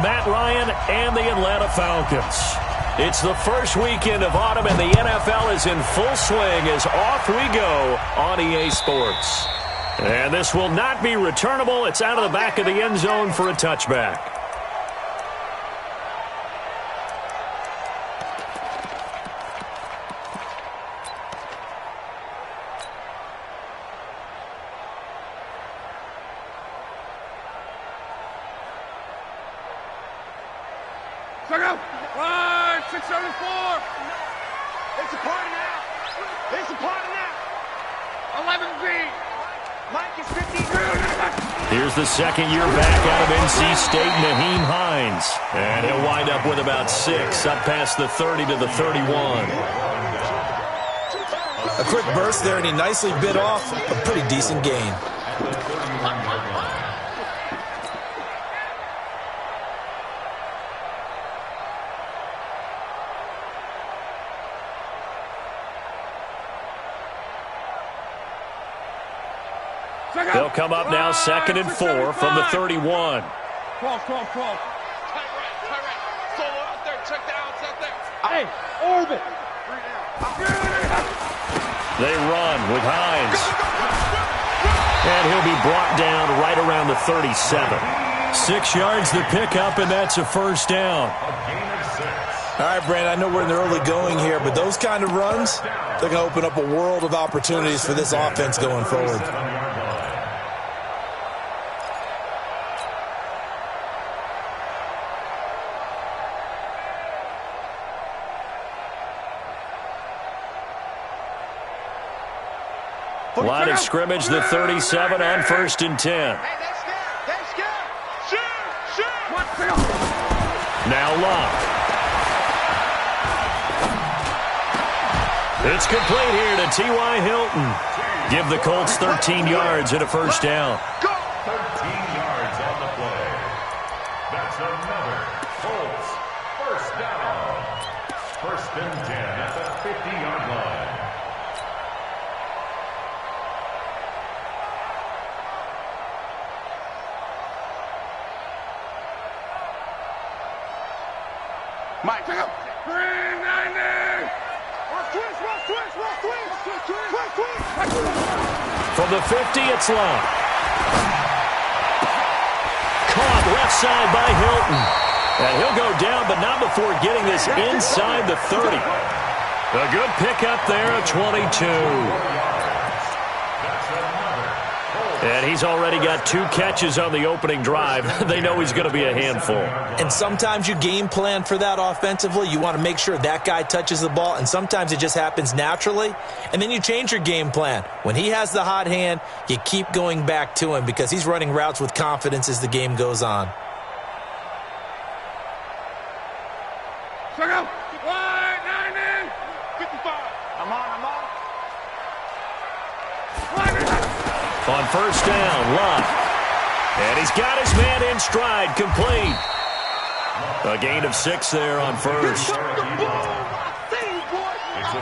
Matt Ryan and the Atlanta Falcons. It's the first weekend of autumn, and the NFL is in full swing as off we go on EA Sports. And this will not be returnable. It's out of the back of the end zone for a touchback. Check out. 674. It's a party now. It's a party now. 11B. Mike is 15. Here's the second year back out of NC State, Naheem Hines. And he'll wind up with about 6 up past the 30 to the 31. A quick burst there, and he nicely bit off a pretty decent gain. They'll come up now 2nd and 4 from the 31. 12. Tight right. Solo out there. Check the outs out there. Hey, orbit. They run with Hines. And he'll be brought down right around the 37. 6 yards the pickup, and that's a first down. All right, Brandon, I know we're in the early going here, but those kind of runs, they're going to open up a world of opportunities for this offense going forward. Line of scrimmage, the 37 on 1st and 10. That's good. Shoot. Now Locke. It's complete here to T.Y. Hilton. Give the Colts 13 yards and a first down. 13 yards on the play. That's another Colts first down. 1st and 10 at the 50-yard line. Mike, pick up. 390. From the 50, it's Locke. Caught left side by Hilton. And he'll go down, but not before getting this inside the 30. A good pickup there, a 22. And he's already got 2 catches on the opening drive. They know he's going to be a handful. And sometimes you game plan for that offensively. You want to make sure that guy touches the ball, and sometimes it just happens naturally. And then you change your game plan. When he has the hot hand, you keep going back to him because he's running routes with confidence as the game goes on. Check out. 190. 55. I'm on. On first down, Locke. And he's got his man in stride, complete. A gain of 6 there on first.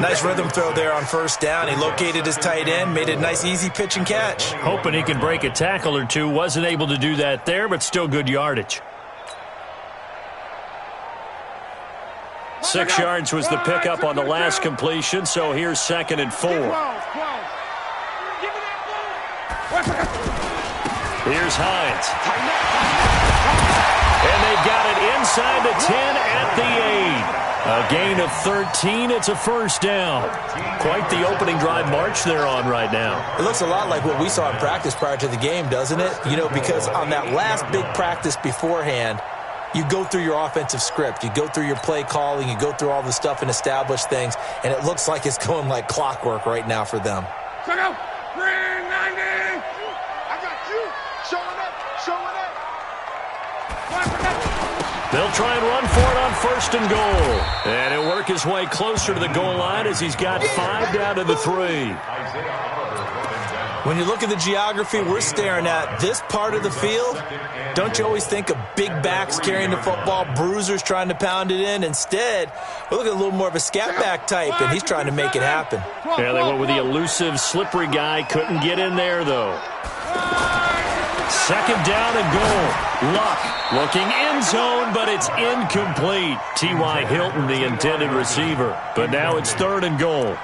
Nice rhythm throw there on first down. He located his tight end, made it a nice, easy pitch and catch. Hoping he can break a tackle or two. Wasn't able to do that there, but still good yardage. 6 yards was the pickup on the last completion, so here's 2nd and 4. Here's Hines. And they've got it inside the 10 at the 8. A gain of 13. It's a first down. Quite the opening drive march they're on right now. It looks a lot like what we saw in practice prior to the game, doesn't it? You know, because on that last big practice beforehand, you go through your offensive script. You go through your play calling. You go through all the stuff and establish things. And it looks like it's going like clockwork right now for them. Check out. 390. I got you. Showing up. They'll try and run for it on 1st and goal. And he'll work his way closer to the goal line as he's got 5 down to the 3. When you look at the geography we're staring at, this part of the field, don't you always think of big backs carrying the football, bruisers trying to pound it in? Instead, we're looking at a little more of a scat back type, and he's trying to make it happen. Yeah, they went with the elusive, slippery guy. Couldn't get in there, though. second down and goal. Luck looking end zone, but it's incomplete. T.Y. Hilton, the intended receiver. But now it's third and goal.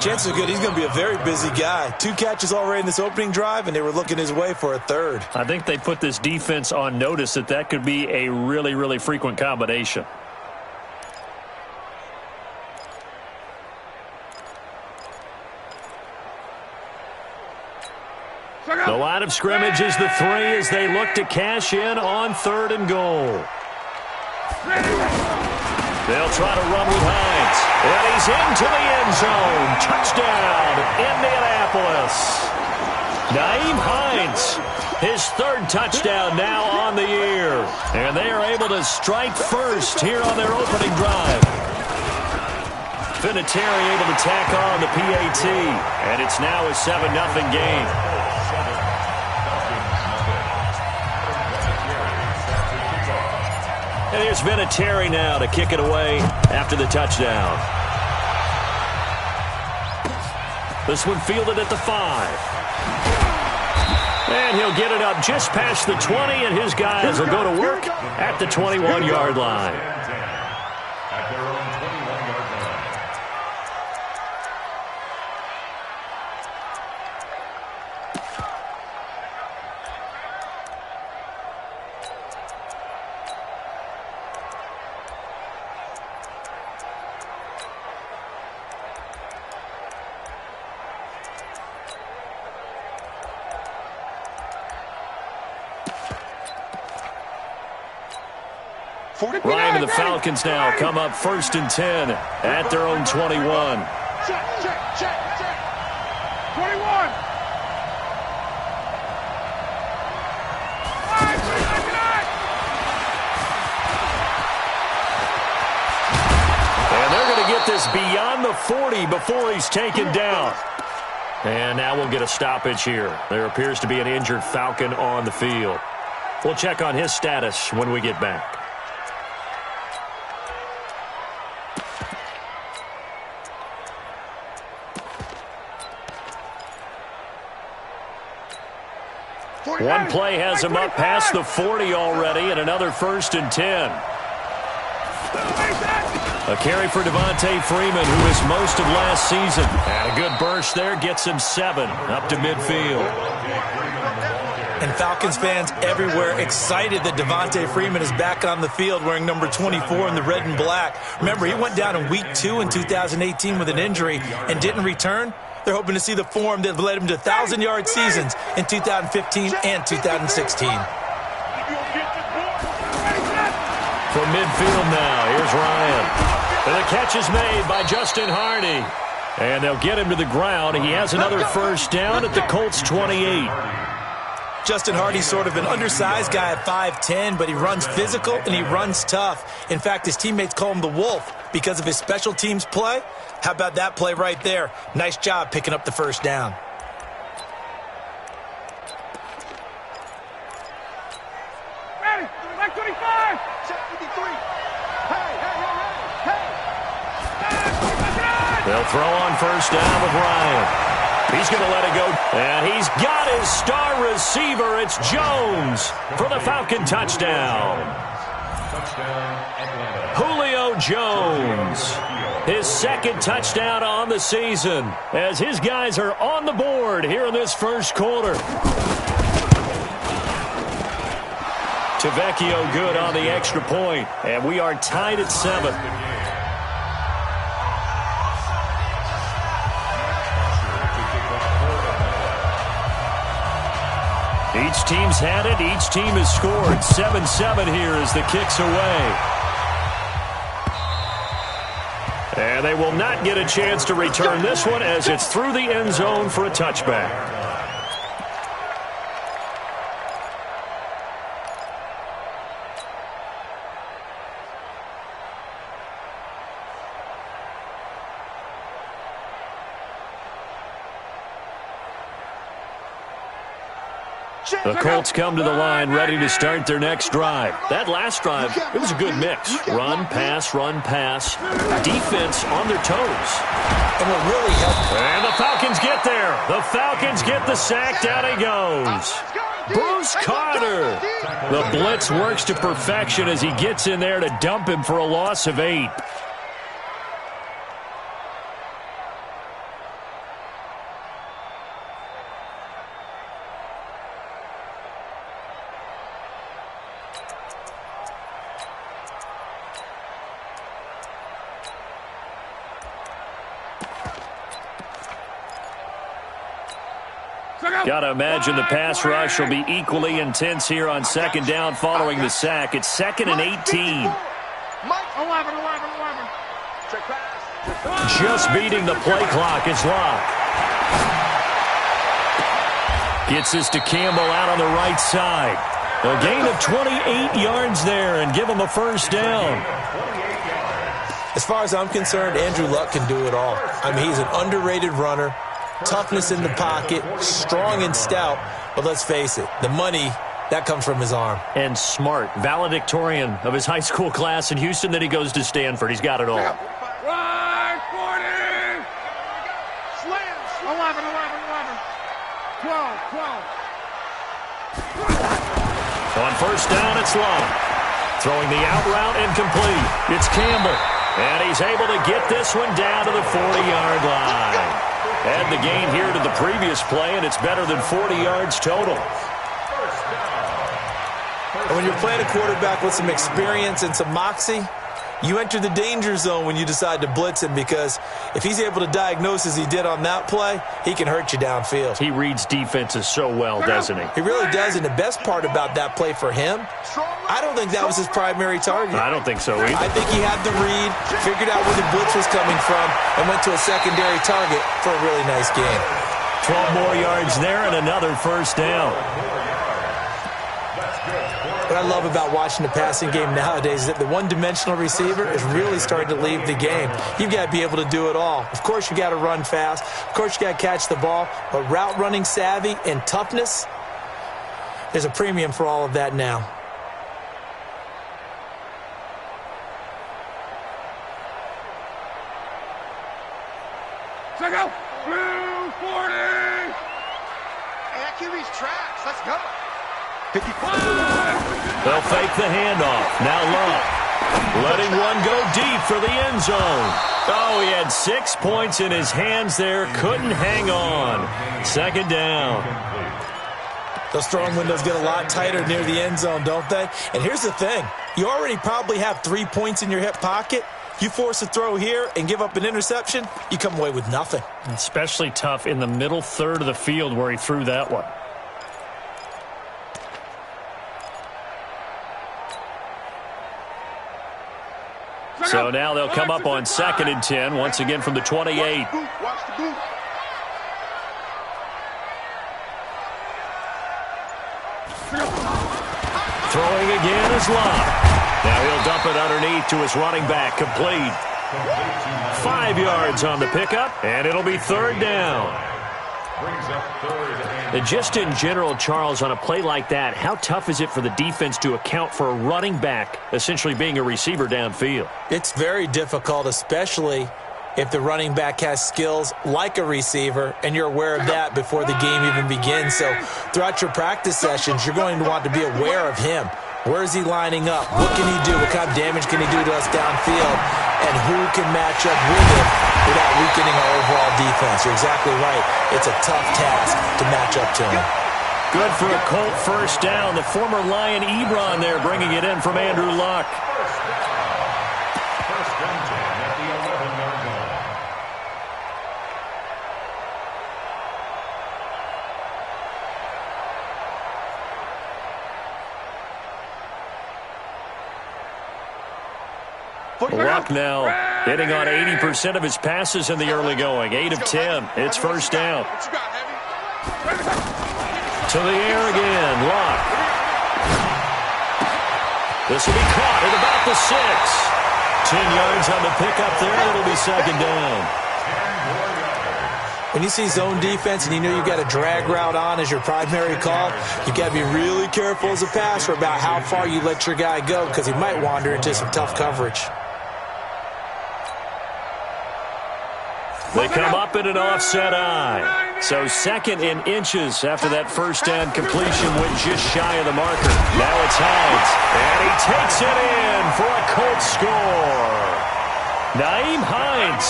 Chances are good he's going to be a very busy guy. 2 catches already in this opening drive, and they were looking his way for a third. I think they put this defense on notice that could be a really, really frequent combination. The line of scrimmage is the 3 as they look to cash in on third and goal. They'll try to run with Hines. And he's into the end zone. Touchdown, Indianapolis. Nyheim Hines, his third touchdown now on the year. And they are able to strike first here on their opening drive. Vinatieri able to tack on the PAT. And it's now a 7-0 game. And here's Vinatieri now to kick it away after the touchdown. This one fielded at the 5. And he'll get it up just past the 20, and his guys will go to work at the 21-yard line. At their own 21-yard line. Ryan and the Falcons now come up 1st and 10 at their own 21. Check. 21. And they're going to get this beyond the 40 before he's taken down. And now we'll get a stoppage here. There appears to be an injured Falcon on the field. We'll check on his status when we get back. One play has him up past the 40 already, and another 1st and 10. A carry for Devontae Freeman, who missed most of last season. And a good burst there gets him 7 up to midfield. And Falcons fans everywhere excited that Devontae Freeman is back on the field wearing number 24 in the red and black. Remember, he went down in week 2 in 2018 with an injury and didn't return. They're hoping to see the form that led him to 1,000-yard seasons in 2015 and 2016. From midfield now, here's Ryan. And the catch is made by Justin Hardy. And they'll get him to the ground. He has another 1st down at the Colts 28. Justin Hardy's sort of an undersized guy at 5'10", but he runs physical and he runs tough. In fact, his teammates call him the Wolf because of his special teams play. How about that play right there? Nice job picking up the 1st down. Ready, like 25. Check 53. They'll throw on 1st down with Ryan. He's going to let it go. And he's got his star receiver. It's Jones for the Falcon touchdown. Julio Jones. His 2nd touchdown on the season as his guys are on the board here in this 1st quarter. Tavecchio good on the extra point, and we are tied at 7. Each team's had it. Each team has scored. 7-7 here as the kick's away. And they will not get a chance to return this one as it's through the end zone for a touchback. The Colts come to the line ready to start their next drive. That last drive, it was a good mix. Run, pass, defense on their toes. And what really helped. And the Falcons get there. The Falcons get the sack. Down he goes. Bruce Carter. The blitz works to perfection as he gets in there to dump him for a loss of 8. Got to imagine the pass rush will be equally intense here on second down following the sack. It's 2nd and 18. Just beating the play clock is Locke. Gets this to Campbell out on the right side. A gain of 28 yards there and give him a first down. As far as I'm concerned, Andrew Luck can do it all. I mean, he's an underrated runner. Toughness in the pocket, strong and stout, but let's face it, the money, that comes from his arm. And smart, valedictorian of his high school class in Houston, then he goes to Stanford. He's got it all. Right, 40! Slams! 11, 12. On first down, it's Locke. Throwing the out route incomplete. It's Campbell. And he's able to get this one down to the 40-yard line. Add the gain here to the previous play, and it's better than 40 yards total. And when you're playing a quarterback with some experience and some moxie, you enter the danger zone when you decide to blitz him, because if he's able to diagnose as he did on that play, he can hurt you downfield. He reads defenses so well, doesn't he? He really does, and the best part about that play for him, I don't think that was his primary target. I don't think so either. I think he had the read, figured out where the blitz was coming from, and went to a secondary target for a really nice gain. 12 more yards there and another first down. What I love about watching the passing game nowadays is that the one-dimensional receiver is really starting to leave the game. You've got to be able to do it all. Of course, you got to run fast. Of course, you got to catch the ball. But route running savvy and toughness, there's a premium for all of that now. Check out! Blue 40! Hey, that QB's tracks. Let's go. 55! They'll fake the handoff. Now Locke. Letting one go deep for the end zone. Oh, he had 6 points in his hands there. Couldn't hang on. Second down. Those throwing windows get a lot tighter near the end zone, don't they? And here's the thing. You already probably have 3 points in your hip pocket. You force a throw here and give up an interception, you come away with nothing. Especially tough in the middle third of the field where he threw that one. So now they'll come up on 2nd and 10, once again from the 28. Throwing again is Locke. Now he'll dump it underneath to his running back, complete. 5 yards on the pickup, and it'll be third down. And just in general, Charles, on a play like that, how tough is it for the defense to account for a running back essentially being a receiver downfield? It's very difficult, especially if the running back has skills like a receiver, and you're aware of that before the game even begins. So throughout your practice sessions, you're going to want to be aware of him. Where is he lining up? What can he do? What kind of damage can he do to us downfield? And who can match up with him without weakening our overall defense? You're exactly right. It's a tough task to match up to him. Good for a Colt first down. The former Lion Ebron there bringing it in from Andrew Luck. First and 10 at the 11-yard line. Luck now hitting on 80% of his passes in the early going. 8 of 10. It's first down. To the air again. Luck. This will be caught at about the 6. 10 yards on the pickup there. It'll be second down. When you see zone defense and you know you've got a drag route on as your primary call, you've got to be really careful as a passer about how far you let your guy go, because he might wander into some tough coverage. They come up in an offset eye. So 2nd and inches after that first down completion went just shy of the marker. Now it's Hines, and he takes it in for a Colts score. Nyheim Hines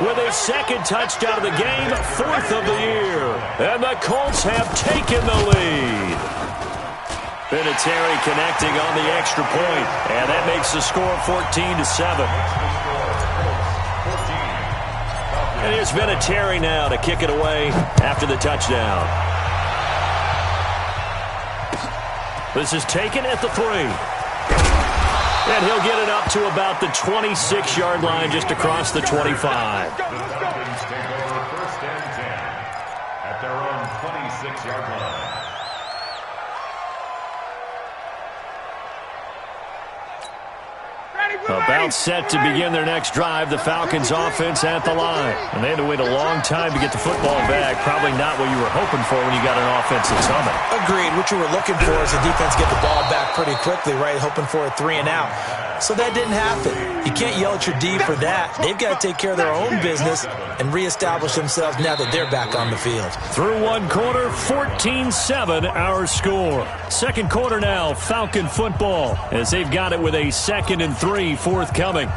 with his 2nd touchdown of the game, 4th of the year. And the Colts have taken the lead. Vinatieri connecting on the extra point, and that makes the score 14-7. And here's Vinatieri now to kick it away after the touchdown. This is taken at the 3. And he'll get it up to about the 26-yard line, just across the 25. The Falcons take over 1st and 10 at their own 26-yard line. About set to begin their next drive, the Falcons offense at the line. And they had to wait a long time to get the football back. Probably not what you were hoping for when you got an offensive summit. Agreed. What you were looking for is the defense get the ball back pretty quickly, right? Hoping for a 3 and out. So that didn't happen. You can't yell at your D for that. They've got to take care of their own business and reestablish themselves now that they're back on the field. Through one quarter, 14-7 our score. Second quarter now, Falcon football, as they've got it with a 2nd and 3 forthcoming.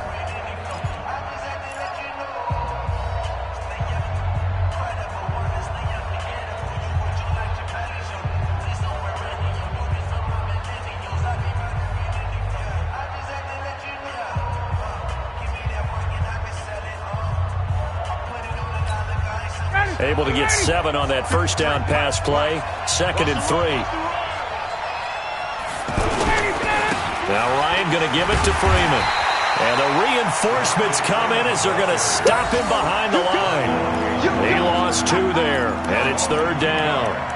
Able to get 7 on that first down pass play. 2nd and 3. Now Ryan going to give it to Freeman. And the reinforcements come in as they're going to stop him behind the line. He lost 2 there, and it's 3rd down.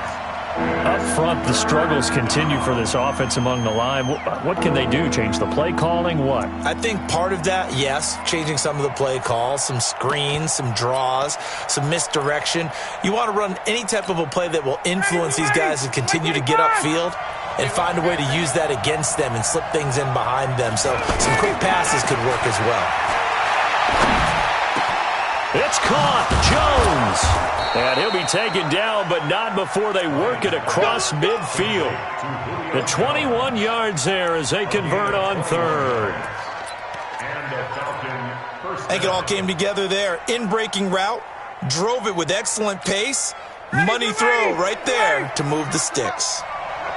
Up front, the struggles continue for this offense among the line. What can they do? Change the play calling? What? I think part of that, yes, changing some of the play calls, some screens, some draws, some misdirection. You want to run any type of a play that will influence these guys to continue to get upfield and find a way to use that against them and slip things in behind them. So some quick passes could work as well. It's caught. Jones. And he'll be taken down, but not before they work it across midfield. The 21 yards there as they convert on 3rd. I think it all came together there. In-breaking route, drove it with excellent pace. Money throw right there to move the sticks.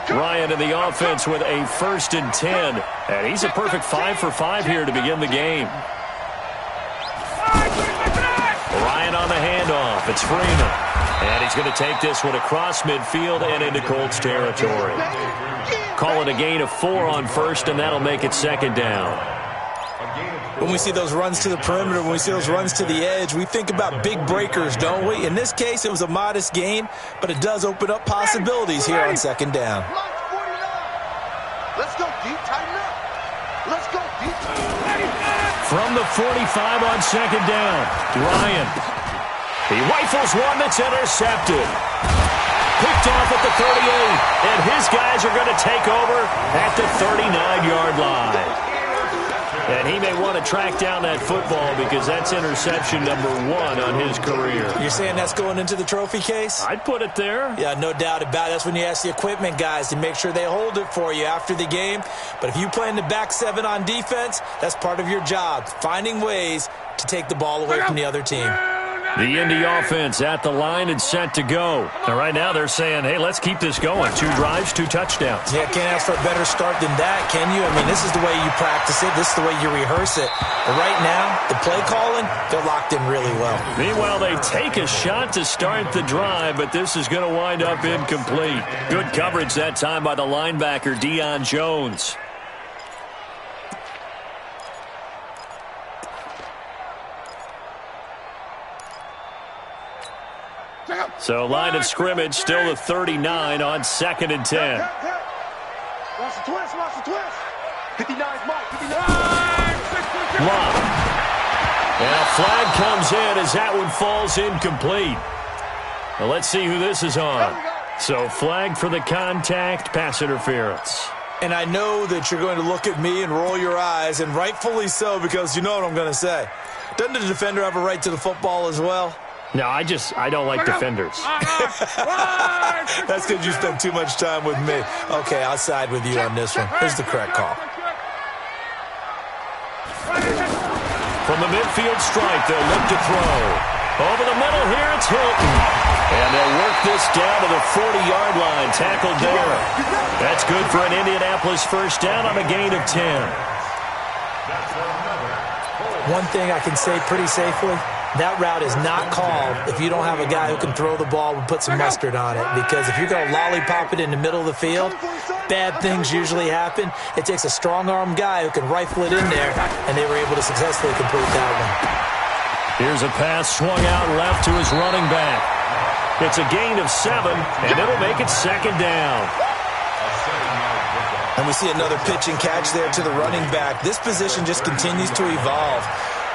Ryan in the offense with a 1st and 10. And he's a perfect 5 for 5 here to begin the game. Ryan on the handoff. It's Freeman. And he's going to take this one across midfield and into Colts territory. Call it a gain of 4 on 1st, and that'll make it 2nd down. When we see those runs to the perimeter, when we see those runs to the edge, we think about big breakers, don't we? In this case, it was a modest gain, but it does open up possibilities here on 2nd down. Let's go deep, tighten up. Let's go deep. From the 45 on 2nd down, Ryan. He rifles one that's intercepted. Picked off at the 38, and his guys are going to take over at the 39-yard line. And he may want to track down that football because that's interception number 1 on his career. You're saying that's going into the trophy case? I'd put it there. Yeah, no doubt about it. That's when you ask the equipment guys to make sure they hold it for you after the game. But if you play in the back 7 on defense, that's part of your job, finding ways to take the ball away from the other team. The Indy offense at the line and set to go. And right now they're saying, hey, let's keep this going. 2 drives, 2 touchdowns. Yeah, can't ask for a better start than that, can you? I mean, this is the way you practice it. This is the way you rehearse it. But right now, the play calling, they're locked in really well. Meanwhile, they take a shot to start the drive, but this is going to wind up incomplete. Good coverage that time by the linebacker, Deion Jones. So line of scrimmage still the 39 on 2nd and 10. Watch the twist, watch the twist. 59's Mike, 59. Lock. And a flag comes in as that one falls incomplete. Now let's see who this is on. So flag for the contact, pass interference. And I know that you're going to look at me and roll your eyes, and rightfully so, because you know what I'm going to say. Doesn't the defender have a right to the football as well? No, I don't like defenders. That's because you spend too much time with me. Okay, I'll side with you on this one. Here's the correct call. From the midfield stripe, they'll look to throw. Over the middle here, it's Hilton. And they'll work this down to the 40-yard line. Tackled there. That's good for an Indianapolis first down on a gain of 10. One thing I can say pretty safely, that route is not called if you don't have a guy who can throw the ball and put some mustard on it. Because if you're going to lollipop it in the middle of the field, bad things usually happen. It takes a strong-arm guy who can rifle it in there, and they were able to successfully complete that one. Here's a pass swung out left to his running back. It's a gain of 7, and it'll make it second down. And we see another pitch and catch there to the running back. This position just continues to evolve.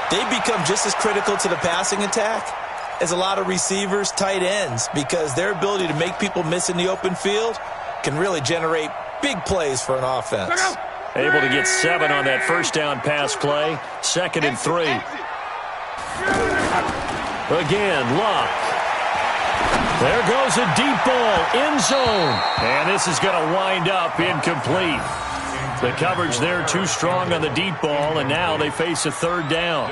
They become just as critical to the passing attack as a lot of receivers, tight ends, because their ability to make people miss in the open field can really generate big plays for an offense. Able to get 7 on that first down pass play. 2nd and 3. Again, Luck. There goes a deep ball, end zone. And this is going to wind up incomplete. The coverage there too strong on the deep ball, and now they face a third down.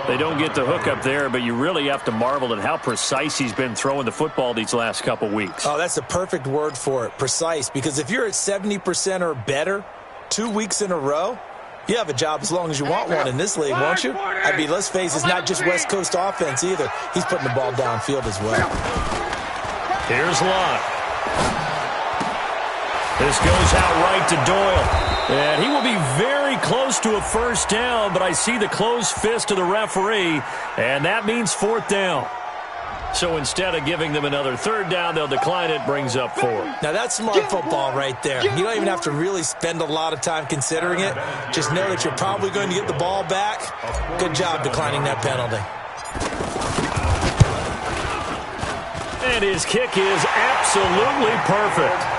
They don't get the hook up there, but you really have to marvel at how precise he's been throwing the football these last couple weeks. Oh, that's the perfect word for it, precise, because if you're at 70% or better 2 weeks in a row, you have a job as long as you want one in this league, won't you? I mean, let's face it, it's not just West Coast offense either. He's putting the ball downfield as well. Here's Lott. This goes out right to Doyle. And he will be very close to a first down, but I see the closed fist of the referee, and that means 4th down. So instead of giving them another third down, they'll decline it, brings up 4. Now that's smart football right there. You don't even have to really spend a lot of time considering it. Just know that you're probably going to get the ball back. Good job declining that penalty. And his kick is absolutely perfect.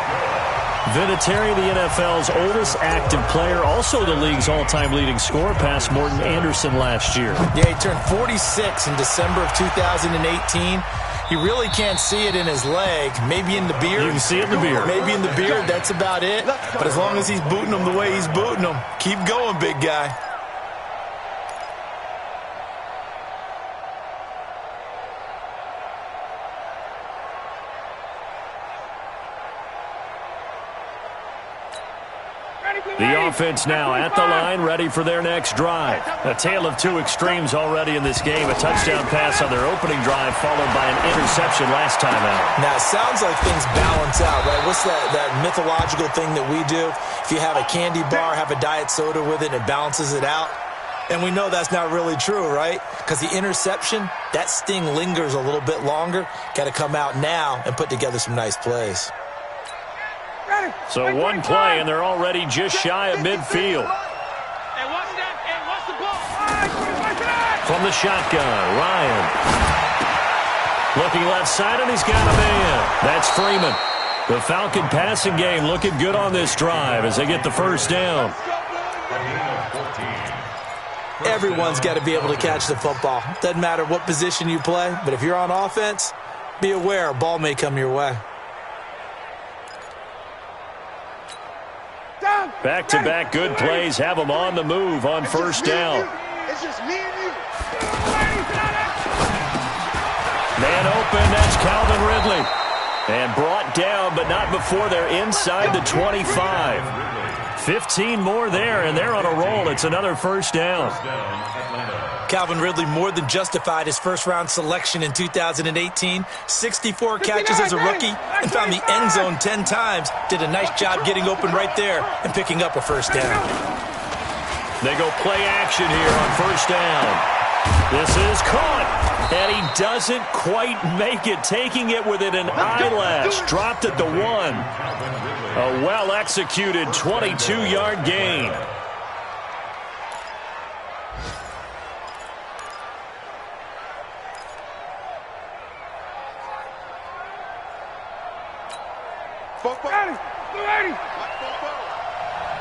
Vinatieri, the NFL's oldest active player, also the league's all-time leading scorer, past Morton Anderson last year. Yeah, he turned 46 in December of 2018. You really can't see it in his leg. Maybe in the beard. You can see it in the beard. Maybe in the beard, that's about it. But as long as he's booting them the way he's booting them, keep going, big guy. The offense now at the line, ready for their next drive. A tale of two extremes already in this game. A touchdown pass on their opening drive, followed by an interception last time out. Now, it sounds like things balance out, right? What's that mythological thing that we do? If you have a candy bar, have a diet soda with it, and it balances it out. And we know that's not really true, right? Because the interception, that sting lingers a little bit longer. Got to come out now and put together some nice plays. So one play, and they're already just shy of midfield. From the shotgun, Ryan. Looking left side, and he's got a man. That's Freeman. The Falcon passing game looking good on this drive as they get the first down. Everyone's got to be able to catch the football. Doesn't matter what position you play, but if you're on offense, be aware a ball may come your way. Back-to-back good plays have them on the move on first down. It's just me and you. Man open, that's Calvin Ridley. And brought down, but not before they're inside the 25. 15 more there, and they're on a roll. It's another first down. Calvin Ridley more than justified his first-round selection in 2018. 64 catches as a rookie and found the end zone 10 times. Did a nice job getting open right there and picking up a first down. They go play action here on first down. This is caught, and he doesn't quite make it, taking it within an eyelash. Dropped at the 1. A well-executed 22-yard gain.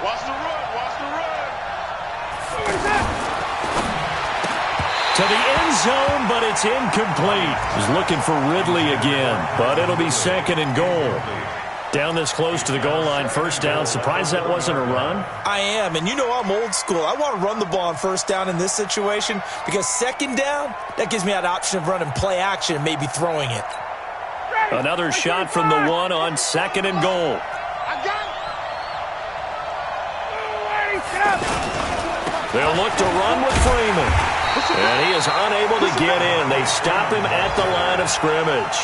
Watch the run. To the end zone, but it's incomplete. He's looking for Ridley again, but it'll be 2nd and goal. Down this close to the goal line, 1st down. Surprised that wasn't a run? I am, and you know I'm old school. I want to run the ball on 1st down in this situation because 2nd down, that gives me that option of running play action and maybe throwing it. Another shot from the 1 on 2nd and goal. They'll look to run with Freeman. And he is unable to get in. They stop him at the line of scrimmage.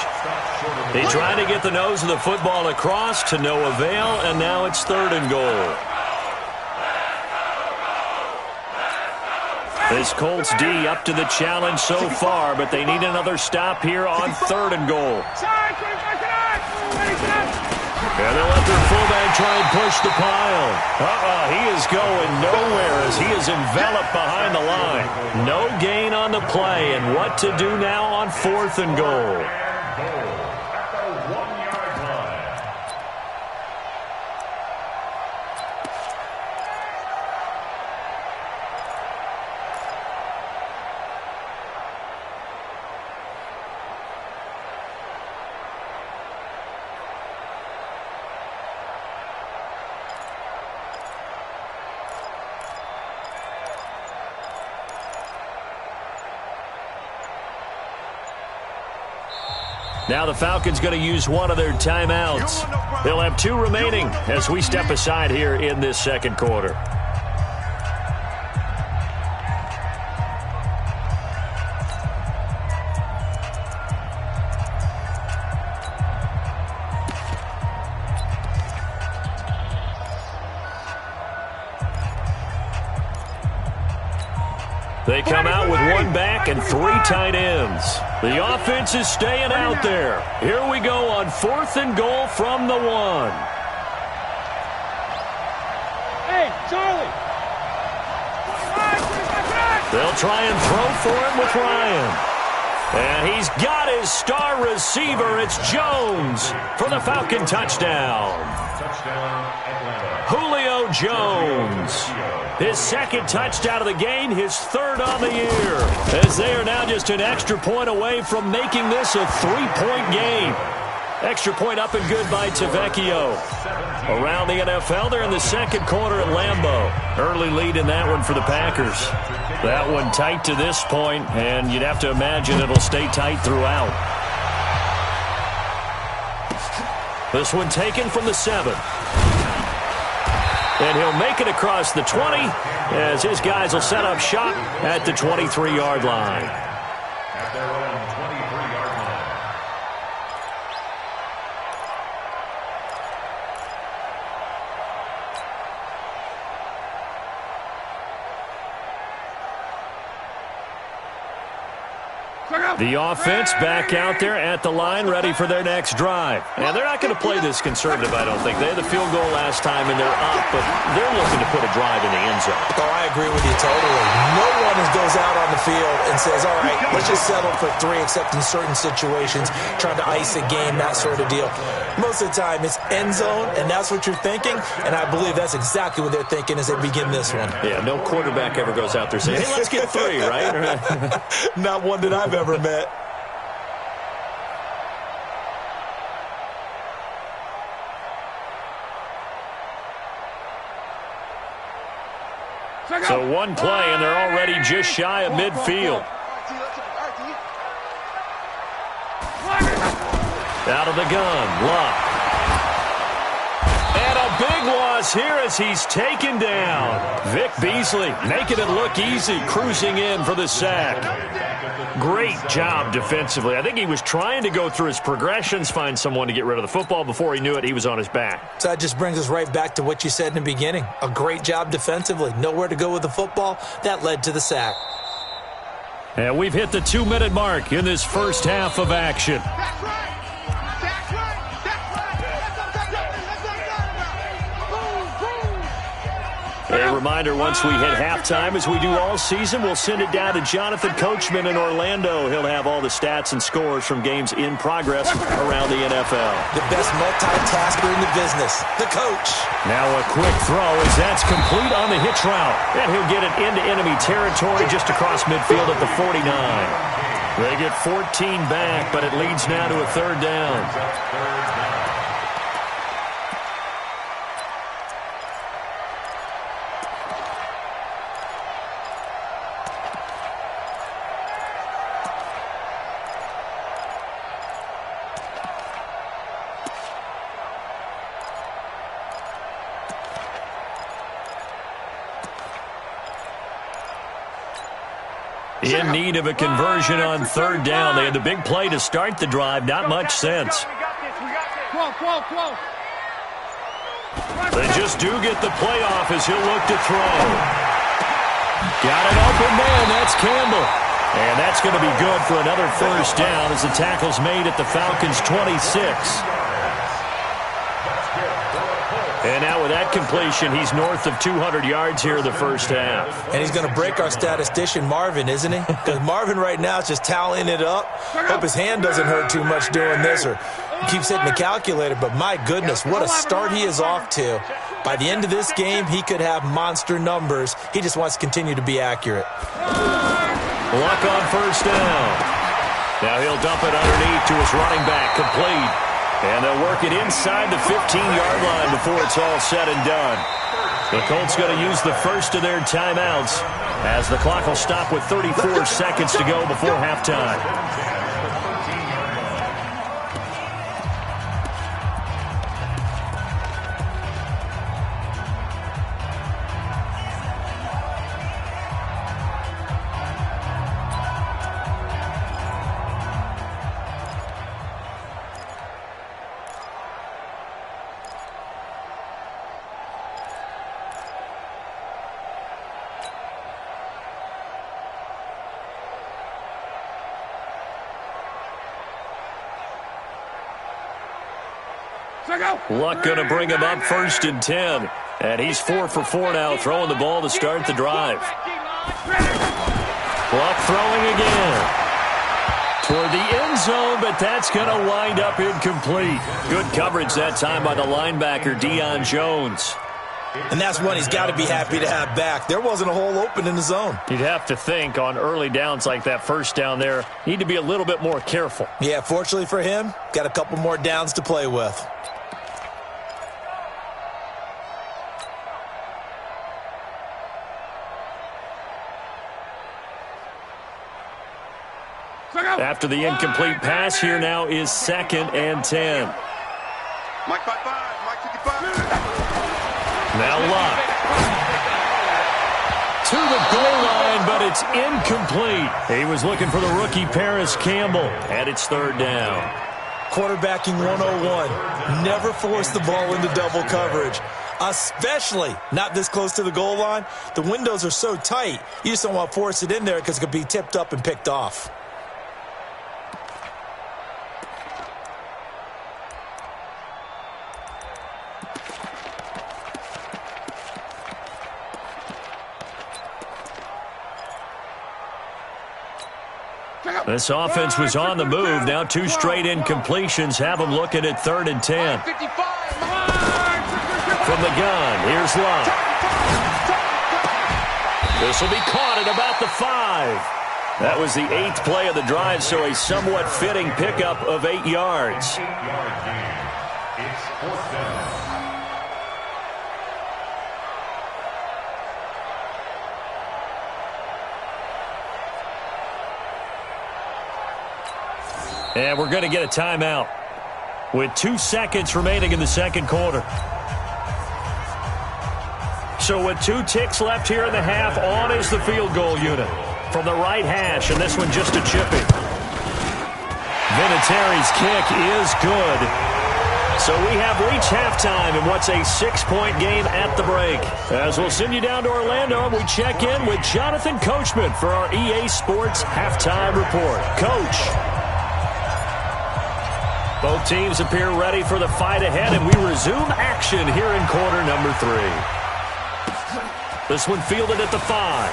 They try to get the nose of the football across to no avail, and now it's 3rd and goal. This Colts D up to the challenge so far, but they need another stop here on 3rd and goal. And they'll let their fullback try and push the pile. He is going nowhere as he is enveloped behind the line. No gain on the play, and what to do now on 4th and goal. Now the Falcons going to use one of their timeouts. They'll have 2 remaining as we step aside here in this 2nd quarter. They come out with 1 back and 3 tight ends. The offense is staying out there. Here we go on 4th and goal from the 1. Hey, Charlie. They'll try and throw for him with Ryan. And he's got his star receiver. It's Jones for the Falcon touchdown. Julio Jones. His 2nd touchdown of the game, his 3rd on the year. As they are now just an extra point away from making this a 3-point game. Extra point up and good by Tavecchio. Around the NFL, they're in the 2nd quarter at Lambeau. Early lead in that one for the Packers. That one tight to this point, and you'd have to imagine it'll stay tight throughout. This one taken from the 7. And he'll make it across the 20 as his guys will set up shop at the 23-yard line. At their own 23-yard line. The offense back out there at the line, ready for their next drive. And they're not going to play this conservative, I don't think. They had the field goal last time, and they're up, but they're looking to put a drive in the end zone. Oh, I agree with you totally. No one goes out on the field and says, all right, let's just settle for 3, except in certain situations, trying to ice a game, that sort of deal. Most of the time, it's end zone, and that's what you're thinking, and I believe that's exactly what they're thinking as they begin this one. Yeah, no quarterback ever goes out there saying, hey, let's get 3, right? Not one that I've ever met. So 1 play, and they're already just shy of midfield. Out of the gun, Luck. And a big loss here as he's taken down. Vic Beasley making it look easy, cruising in for the sack. Great job defensively. I think he was trying to go through his progressions, find someone to get rid of the football. Before he knew it, he was on his back. So that just brings us right back to what you said in the beginning. A great job defensively. Nowhere to go with the football. That led to the sack. And we've hit the 2-minute mark in this first half of action. A reminder, once we hit halftime, as we do all season, we'll send it down to Jonathan Coachman in Orlando. He'll have all the stats and scores from games in progress around the NFL. The best multitasker in the business, the coach. Now a quick throw as that's complete on the hitch route. And he'll get it into enemy territory just across midfield at the 49. They get 14 back, but it leads now to a third down. In need of a conversion on third down. They had the big play to start the drive. Not much sense. They just do get the play off as he'll look to throw. Got an open man. That's Campbell. And that's going to be good for another first down as the tackle's made at the Falcons' 26. And now with that completion, he's north of 200 yards here in the first half. And he's going to break our statistician, Marvin, isn't he? Because Marvin right now is just tallying it up. Hope his hand doesn't hurt too much doing this or keeps hitting the calculator. But my goodness, what a start he is off to. By the end of this game, he could have monster numbers. He just wants to continue to be accurate. Luck on first down. Now he'll dump it underneath to his running back, complete. And they'll work it inside the 15-yard line before it's all said and done. The Colts going to use the first of their timeouts as the clock will stop with 34 seconds to go before halftime. Luck going to bring him up first and 10. And he's 4 for 4 now, throwing the ball to start the drive. Luck throwing again. Toward the end zone, but that's going to wind up incomplete. Good coverage that time by the linebacker, Deion Jones. And that's one he's got to be happy to have back. There wasn't a hole open in the zone. You'd have to think on early downs like that first down there, need to be a little bit more careful. Yeah, fortunately for him, got a couple more downs to play with. After the incomplete pass, here now is 2nd and 10. Mike 55, Mike 55. Now Luck. To the goal line, but it's incomplete. He was looking for the rookie Paris Campbell, and it's third down. Quarterbacking 101. Never force the ball into double coverage, especially not this close to the goal line. The windows are so tight, you just don't want to force it in there because it could be tipped up and picked off. This offense was on the move. Now 2 straight incompletions have them looking at 3rd and 10. From the gun, here's Luck. This will be caught at about the 5. That was the 8th play of the drive, so a somewhat fitting pickup of 8 yards. 8-yard gain. It's 4th down. And we're going to get a timeout with 2 seconds remaining in the second quarter. So with 2 ticks left here in the half, on is the field goal unit from the right hash, and this one just a chippy. Vinatieri's kick is good. So we have reached halftime in what's a 6-point game at the break. As we'll send you down to Orlando, we check in with Jonathan Coachman for our EA Sports Halftime Report. Coach. Both teams appear ready for the fight ahead, and we resume action here in quarter number 3. This one fielded at the 5.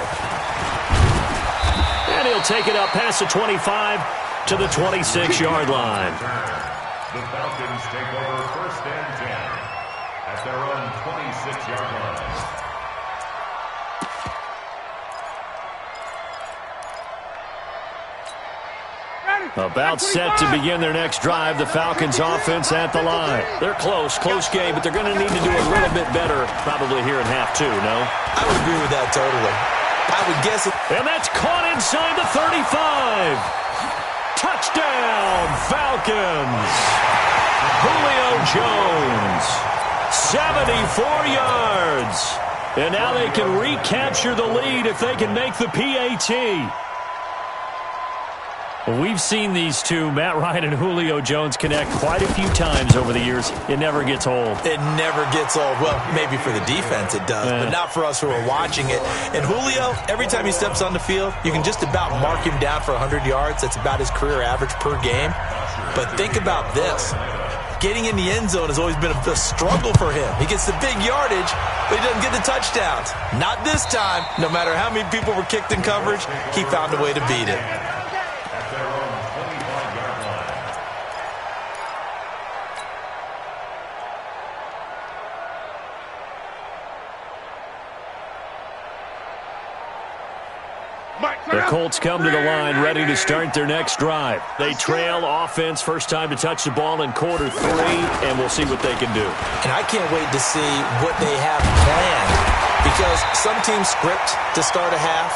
And he'll take it up past the 25 to the 26-yard line. The Falcons take over 1st and 10 at their own 26-yard line. About set to begin their next drive, the Falcons offense at the line. They're close game, but they're going to need to do a little bit better probably here in half 2, no? I would agree with that totally. I would guess it. And that's caught inside the 35. Touchdown, Falcons. Julio Jones, 74 yards. And now they can recapture the lead if they can make the PAT. Well, we've seen these two, Matt Ryan and Julio Jones, connect quite a few times over the years. It never gets old. It never gets old. Well, maybe for the defense it does, but not for us who are watching it. And Julio, every time he steps on the field, you can just about mark him down for 100 yards. That's about his career average per game. But think about this. Getting in the end zone has always been a struggle for him. He gets the big yardage, but he doesn't get the touchdowns. Not this time. No matter how many people were kicked in coverage, he found a way to beat it. The Colts come to the line ready to start their next drive. They trail offense, first time to touch the ball in quarter 3, and we'll see what they can do. And I can't wait to see what they have planned, because some teams script to start a half.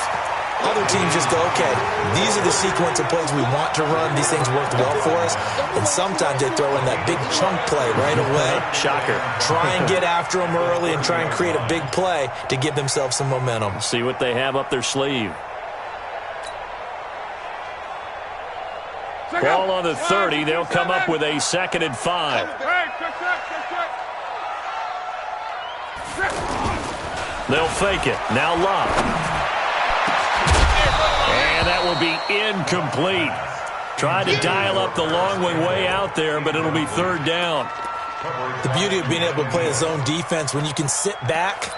Other teams just go, okay, these are the sequence of plays we want to run. These things worked well for us. And sometimes they throw in that big chunk play right away. Shocker. Try and get after them early and try and create a big play to give themselves some momentum. See what they have up their sleeve. Ball on the 30. They'll come up with a 2nd and 5. They'll fake it. Now Love. And that will be incomplete. Tried to dial up the long one way out there, but it'll be 3rd down. The beauty of being able to play a zone defense, when you can sit back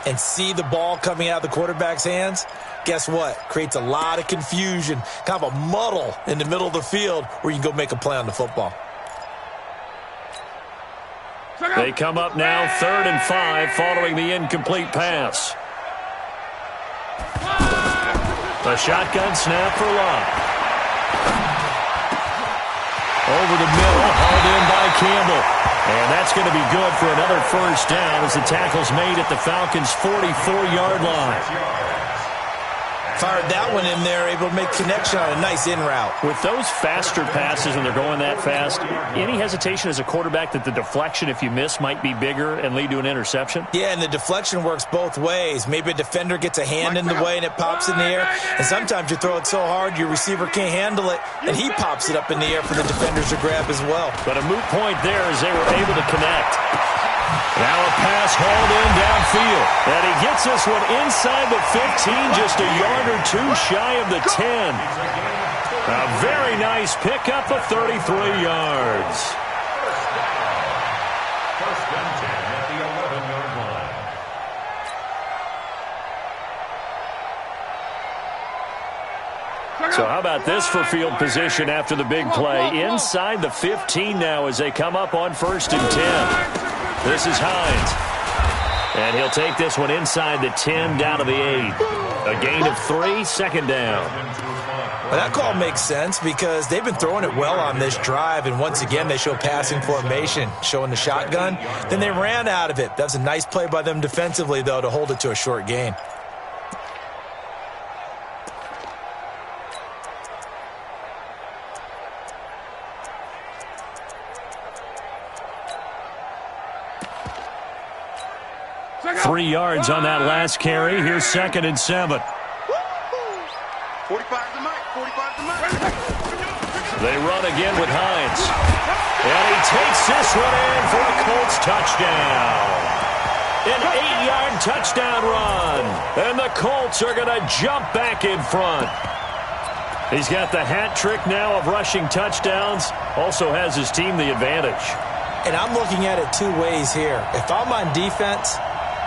and see the ball coming out of the quarterback's hands, guess what? Creates a lot of confusion, kind of a muddle in the middle of the field where you can go make a play on the football. They come up now 3rd and 5 following the incomplete pass. A shotgun snap for Love. Over the middle, hauled in by Campbell. And that's going to be good for another 1st down as the tackle's made at the Falcons' 44-yard line. Fired that one in there, able to make connection on a nice in route. With those faster passes when they're going that fast, any hesitation as a quarterback that the deflection, if you miss, might be bigger and lead to an interception? Yeah, and the deflection works both ways. Maybe a defender gets a hand in the way and it pops in the air. And sometimes you throw it so hard your receiver can't handle it, and he pops it up in the air for the defenders to grab as well. But a moot point there as they were able to connect. Now a pass hauled in downfield. And he gets this one inside the 15, just a yard or 2 shy of the 10. A very nice pickup of 33 yards. First and 10 at the 11-yard line. So how about this for field position after the big play? Inside the 15 now as they come up on 1st and 10. This is Hines. And he'll take this one inside the 10 down to the 8. A gain of 3, 2nd down. Well, that call makes sense because they've been throwing it well on this drive, and once again they show passing formation, showing the shotgun. Then they ran out of it. That was a nice play by them defensively, though, to hold it to a short gain. Three yards on that last carry. Here's 2nd and 7. 45 to Mike. 45 to Mike. They run again with Hines. And he takes this one in for a Colts touchdown. An 8-yard touchdown run. And the Colts are going to jump back in front. He's got the hat trick now of rushing touchdowns. Also has his team the advantage. And I'm looking at it 2 ways here. If I'm on defense,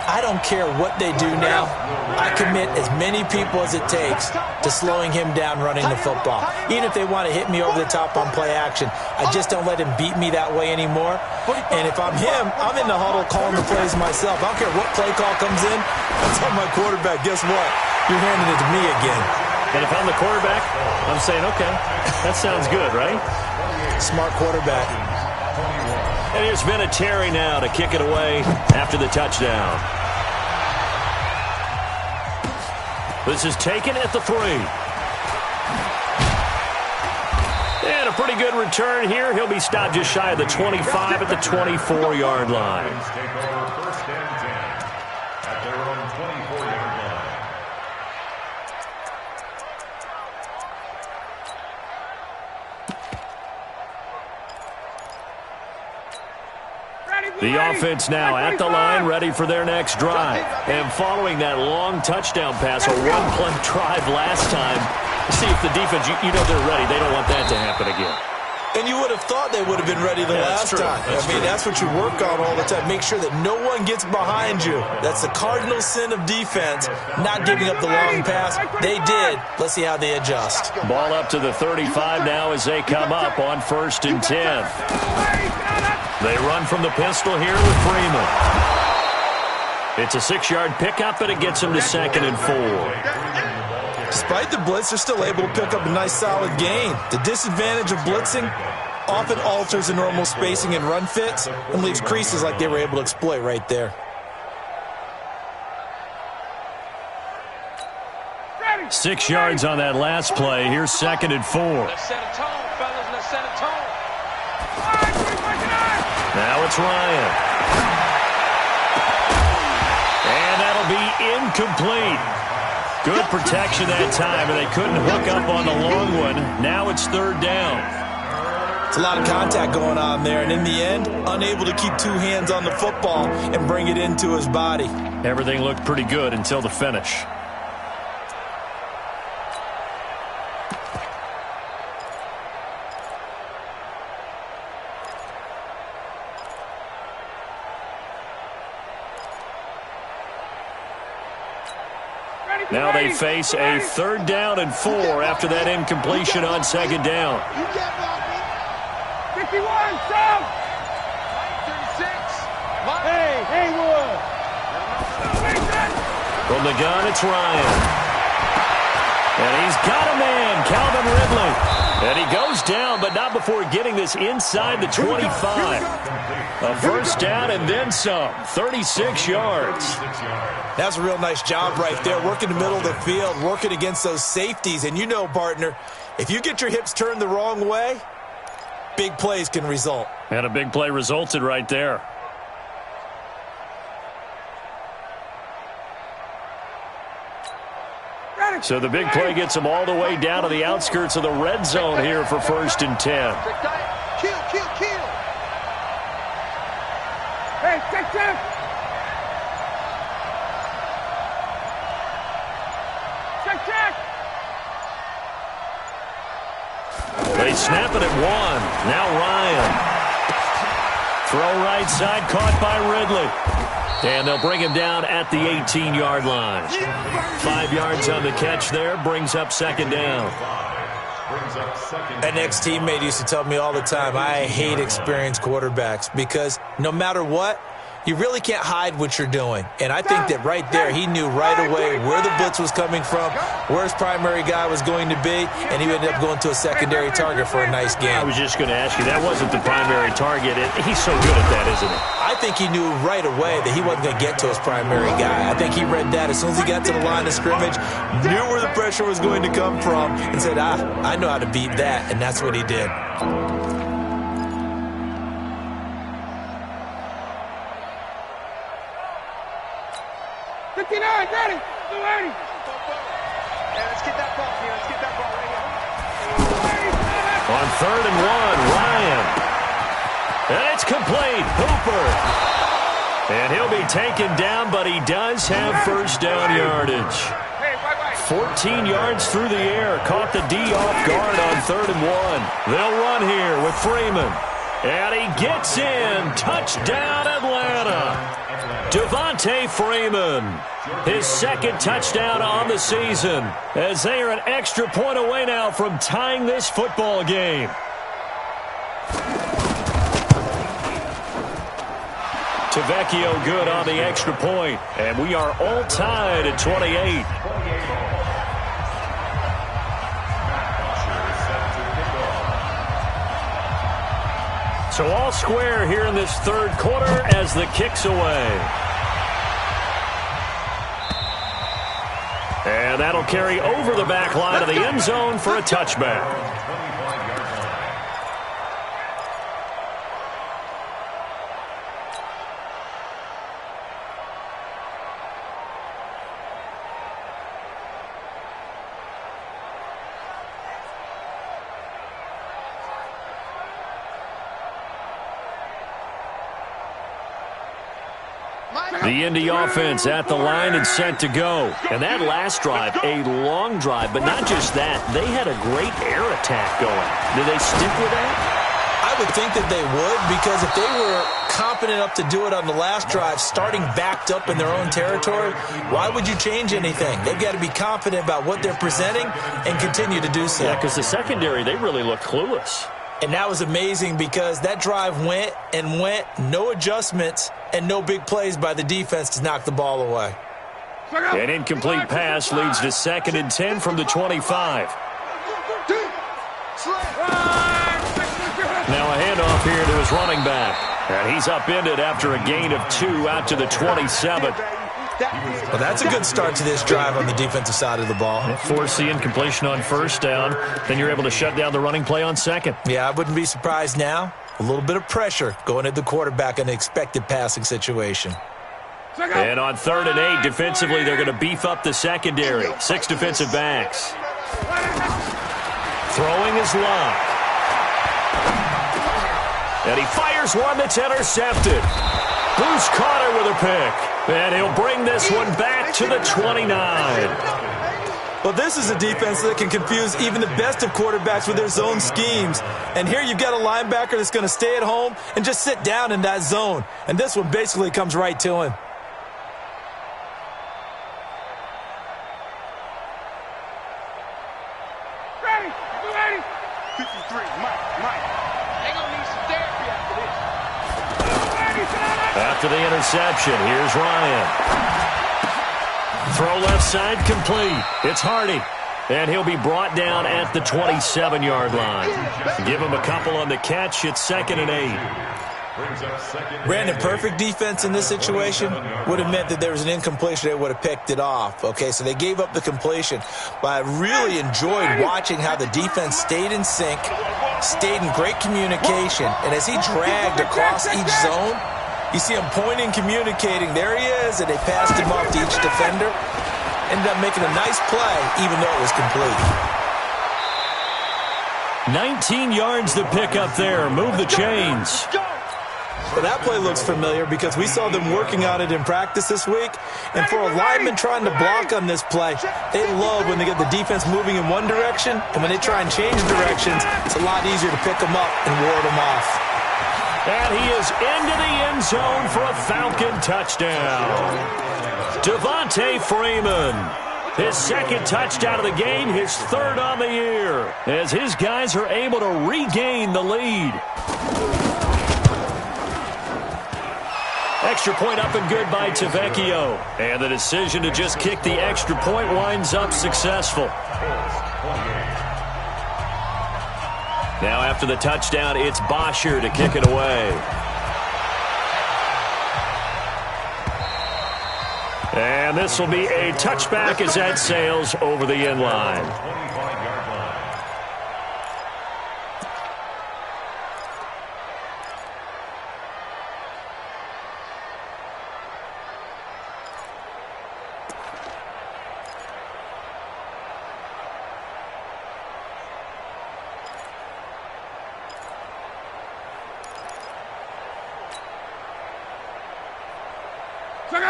I don't care what they do now. I commit as many people as it takes to slowing him down running the football. Even if they want to hit me over the top on play action, I just don't let him beat me that way anymore. And if I'm him, I'm in the huddle calling the plays myself. I don't care what play call comes in. I tell my quarterback, guess what? You're handing it to me again. And if I'm the quarterback, I'm saying, okay, that sounds good, right? Smart quarterback. And here's Vinatieri now to kick it away after the touchdown. This is taken at the 3. And a pretty good return here. He'll be stopped just shy of the 25 at the 24-yard line. Take over first and 10 at their own 24-yard line. The offense now at the line, ready for their next drive. And following that long touchdown pass, a one-play drive last time, see if the defense, you know they're ready. They don't want that to happen again. And you would have thought they would have been ready the last time. That's what you work on all the time. Make sure that no one gets behind you. That's the cardinal sin of defense, not giving up the long pass. They did. Let's see how they adjust. Ball up to the 35 now as they come up on 1st and 10. They run from the pistol here with Freeman. It's a 6-yard pickup, and it gets them to 2nd and 4. Despite the blitz, they're still able to pick up a nice solid gain. The disadvantage of blitzing often alters the normal spacing and run fits and leaves creases like they were able to exploit right there. Ready. 6 yards on that last play. Here's 2nd and 4. Let's set a tone, fellas. Let's set a tone. Now it's Ryan. And that'll be incomplete. Good protection that time, and they couldn't hook up on the long one. Now it's 3rd down. It's a lot of contact going on there, and in the end, unable to keep 2 hands on the football and bring it into his body. Everything looked pretty good until the finish. Now they face a 3rd down and 4 after that incompletion on 2nd down. 51, Sam! 36. Hey, Haywood! From the gun, it's Ryan. And he's got a man, Calvin Ridley. And he goes down, but not before getting this inside the 25. A 1st down and then some, 36 yards. That's a real nice job right there, working the middle of the field, working against those safeties. And you know, partner, if you get your hips turned the wrong way, big plays can result. And a big play resulted right there. So the big play gets them all the way down to the outskirts of the red zone here for 1st and 10. Kill. Hey, check. They snap it at 1. Now Ryan. Throw right side, caught by Ridley. And they'll bring him down at the 18-yard line. 5 yards on the catch there, brings up 2nd down. An ex-teammate used to tell me all the time, I hate experienced quarterbacks because no matter what, you really can't hide what you're doing. And I think that right there, he knew right away where the blitz was coming from, where his primary guy was going to be, and he ended up going to a secondary target for a nice game. I was just going to ask you, that wasn't the primary target. He's so good at that, isn't he? I think he knew right away that he wasn't going to get to his primary guy. I think he read that as soon as he got to the line of scrimmage, knew where the pressure was going to come from, and said, I know how to beat that, and that's what he did. Ready. Let's get that ball here. Let's get that ball right here. On 3rd and 1, Ryan. And it's complete. Hooper. And he'll be taken down, but he does have 1st down yardage. 14 yards through the air. Caught the D off guard on 3rd and 1. They'll run here with Freeman. And he gets in. Touchdown, Atlanta. Devontae Freeman, his second touchdown on the season, as they are an extra point away now from tying this football game. Tavecchio good on the extra point, and we are all tied at 28. So all square here in this third quarter as the kick's away. And that'll carry over the back line of the end zone for a touchback. The Indy offense at the line and set to go. And that last drive, a long drive, but not just that. They had a great air attack going. Do they stick with that? I would think that they would, because if they were competent enough to do it on the last drive, starting backed up in their own territory, why would you change anything? They've got to be confident about what they're presenting and continue to do so. Yeah, because the secondary, they really looked clueless. And that was amazing because that drive went and went, no adjustments, and no big plays by the defense to knock the ball away. An incomplete pass leads to 2nd and 10 from the 25. Now a handoff here to his running back. And he's upended after a gain of 2 out to the 27. Well, that's a good start to this drive on the defensive side of the ball. Force the incompletion on first down. Then you're able to shut down the running play on second. Yeah, I wouldn't be surprised now. A little bit of pressure going at the quarterback in an expected passing situation. And on 3rd and 8, defensively, they're going to beef up the secondary. 6 defensive backs. Throwing his lock. And he fires one that's intercepted. Bruce Carter with a pick. And he'll bring this one back to the 29. Well, this is a defense that can confuse even the best of quarterbacks with their zone schemes. And here you've got a linebacker that's going to stay at home and just sit down in that zone. And this one basically comes right to him. Ready? 53, Mike. They're going to need some therapy after this. After the interception, here's Ryan. Throw left side complete. It's Hardy. And he'll be brought down at the 27-yard line. Give him a couple on the catch. It's 2nd and 8. Brandon, perfect defense in this situation would have meant that there was an incompletion. They would have picked it off. Okay, so they gave up the completion. But I really enjoyed watching how the defense stayed in sync, stayed in great communication. And as he dragged across each zone, you see him pointing, communicating. There he is, and they passed him off to each defender. Ended up making a nice play, even though it was complete. 19 yards to pick up there. Move the chains. Well, that play looks familiar because we saw them working on it in practice this week. And for a lineman trying to block on this play, they love when they get the defense moving in one direction. And when they try and change directions, it's a lot easier to pick them up and ward them off. And he is into the end zone for a Falcon touchdown. Devontae Freeman, his 2nd touchdown of the game, his 3rd on the year, as his guys are able to regain the lead. Extra point up and good by Tavecchio. And the decision to just kick the extra point winds up successful. Now after the touchdown, it's Bosher to kick it away. And this will be a touchback as that sails over the end line.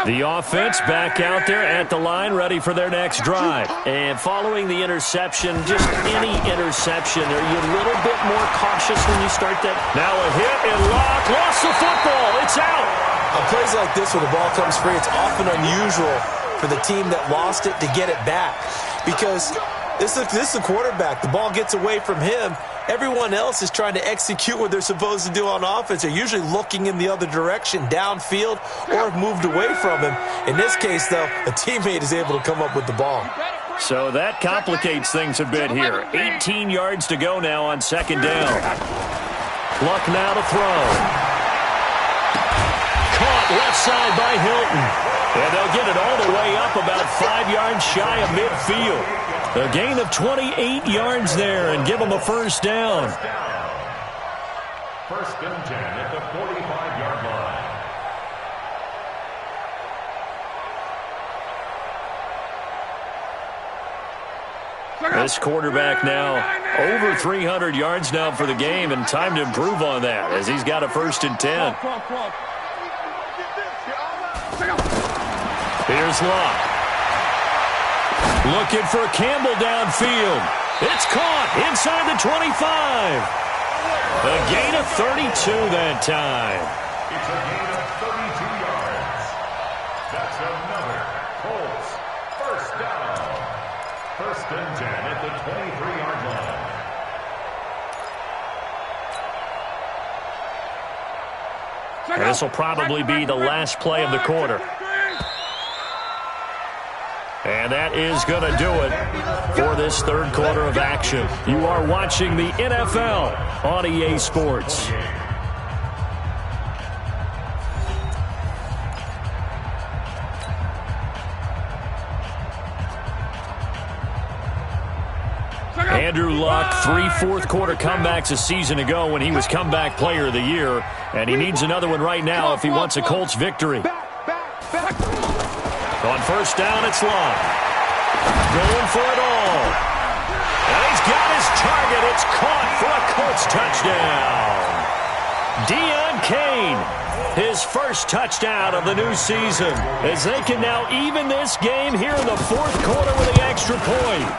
The offense back out there at the line, ready for their next drive. And following the interception, just any interception, are you a little bit more cautious when you start that? Now a hit and lock, lost the football, it's out. On plays like this where the ball comes free, it's often unusual for the team that lost it to get it back because this is the quarterback. The ball gets away from him. Everyone else is trying to execute what they're supposed to do on offense. They're usually looking in the other direction, downfield, or have moved away from him. In this case, though, a teammate is able to come up with the ball. So that complicates things a bit here. 18 yards to go now on second down. Luck now to throw. Caught left side by Hilton. And they'll get it all the way up about 5 yards shy of midfield. A gain of 28 yards there and give them a first down. First and 10 at the 45-yard line. This quarterback now over 300 yards now for the game, and time to improve on that as he's got a first and 10. Here's Luck. Looking for Campbell downfield. It's caught inside the 25. A gain of 32 that time. It's a gain of 32 yards. That's another Colts first down. First and 10 at the 23-yard line. And this will probably be the last play of the quarter. And that is going to do it for this third quarter of action. You are watching the NFL on EA Sports. Andrew Luck, 3 fourth-quarter comebacks a season ago when he was comeback player of the year. And he needs another one right now if he wants a Colts victory. On first down, it's Luck. Going for it all. And he's got his target. It's caught for a Colts touchdown. Deion Kane, his first touchdown of the new season, as they can now even this game here in the fourth quarter with the extra point.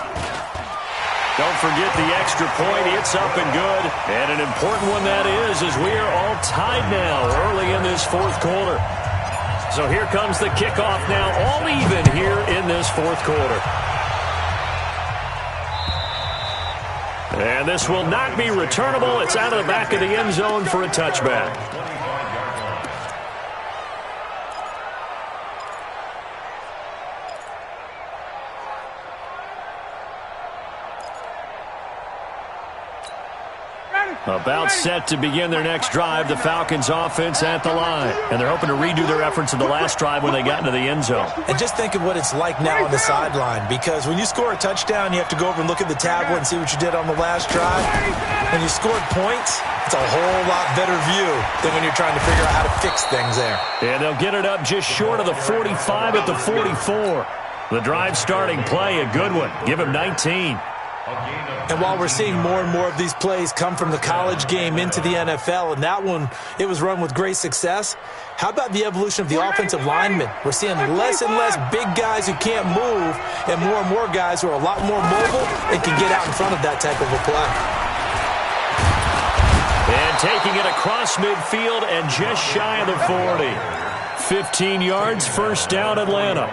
Don't forget the extra point. It's up and good. And an important one that is, as we are all tied now early in this fourth quarter. So here comes the kickoff now, all even here in this fourth quarter. And this will not be returnable. It's out of the back of the end zone for a touchback. About set to begin their next drive, the Falcons offense at the line. And they're hoping to redo their efforts of the last drive when they got into the end zone. And just think of what it's like now on the sideline, because when you score a touchdown, you have to go over and look at the tablet and see what you did on the last drive. When you scored points, it's a whole lot better view than when you're trying to figure out how to fix things there. And they'll get it up just short of the 45 at the 44. The drive starting play, a good one. Give him 19. And while we're seeing more and more of these plays come from the college game into the NFL, and that one, it was run with great success, how about the evolution of the offensive linemen? We're seeing less and less big guys who can't move and more guys who are a lot more mobile and can get out in front of that type of a play. And taking it across midfield and just shy of the 40. 15 yards, first down Atlanta.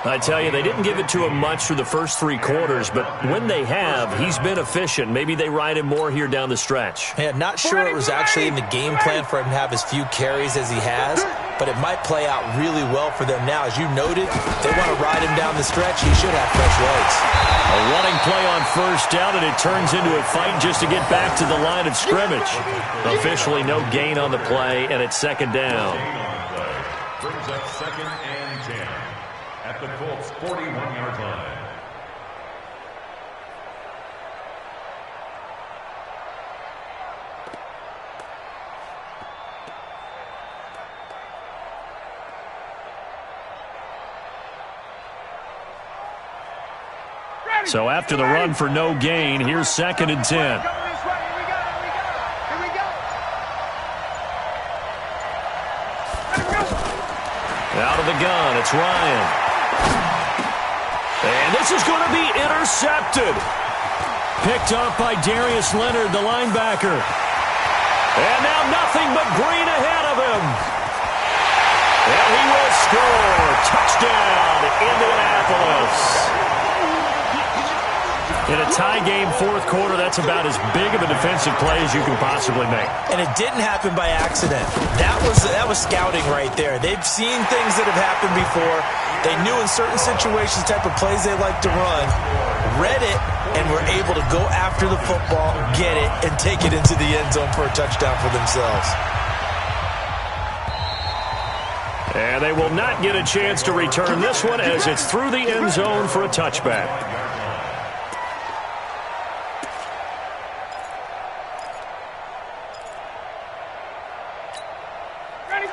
I tell you, they didn't give it to him much through the first 3 quarters, but when they have, he's been efficient. Maybe they ride him more here down the stretch. Yeah, not sure it was actually in the game plan for him to have as few carries as he has, but it might play out really well for them now. As you noted, they want to ride him down the stretch. He should have fresh legs. A running play on first down, and it turns into a fight just to get back to the line of scrimmage. Officially no gain on the play, and it's second down. Brings up second and 10 at the Colts 41-yard line. So after the run for no gain, here's second and 10. Out of the gun, it's Ryan. And this is going to be intercepted. Picked up by Darius Leonard, the linebacker. And now nothing but green ahead of him. And he will score. Touchdown, Indianapolis. In a tie game fourth quarter, that's about as big of a defensive play as you can possibly make. And it didn't happen by accident. That was scouting right there. They've seen things that have happened before. They knew in certain situations the type of plays they like to run, read it, and were able to go after the football, get it, and take it into the end zone for a touchdown for themselves. And they will not get a chance to return this one as it's through the end zone for a touchback.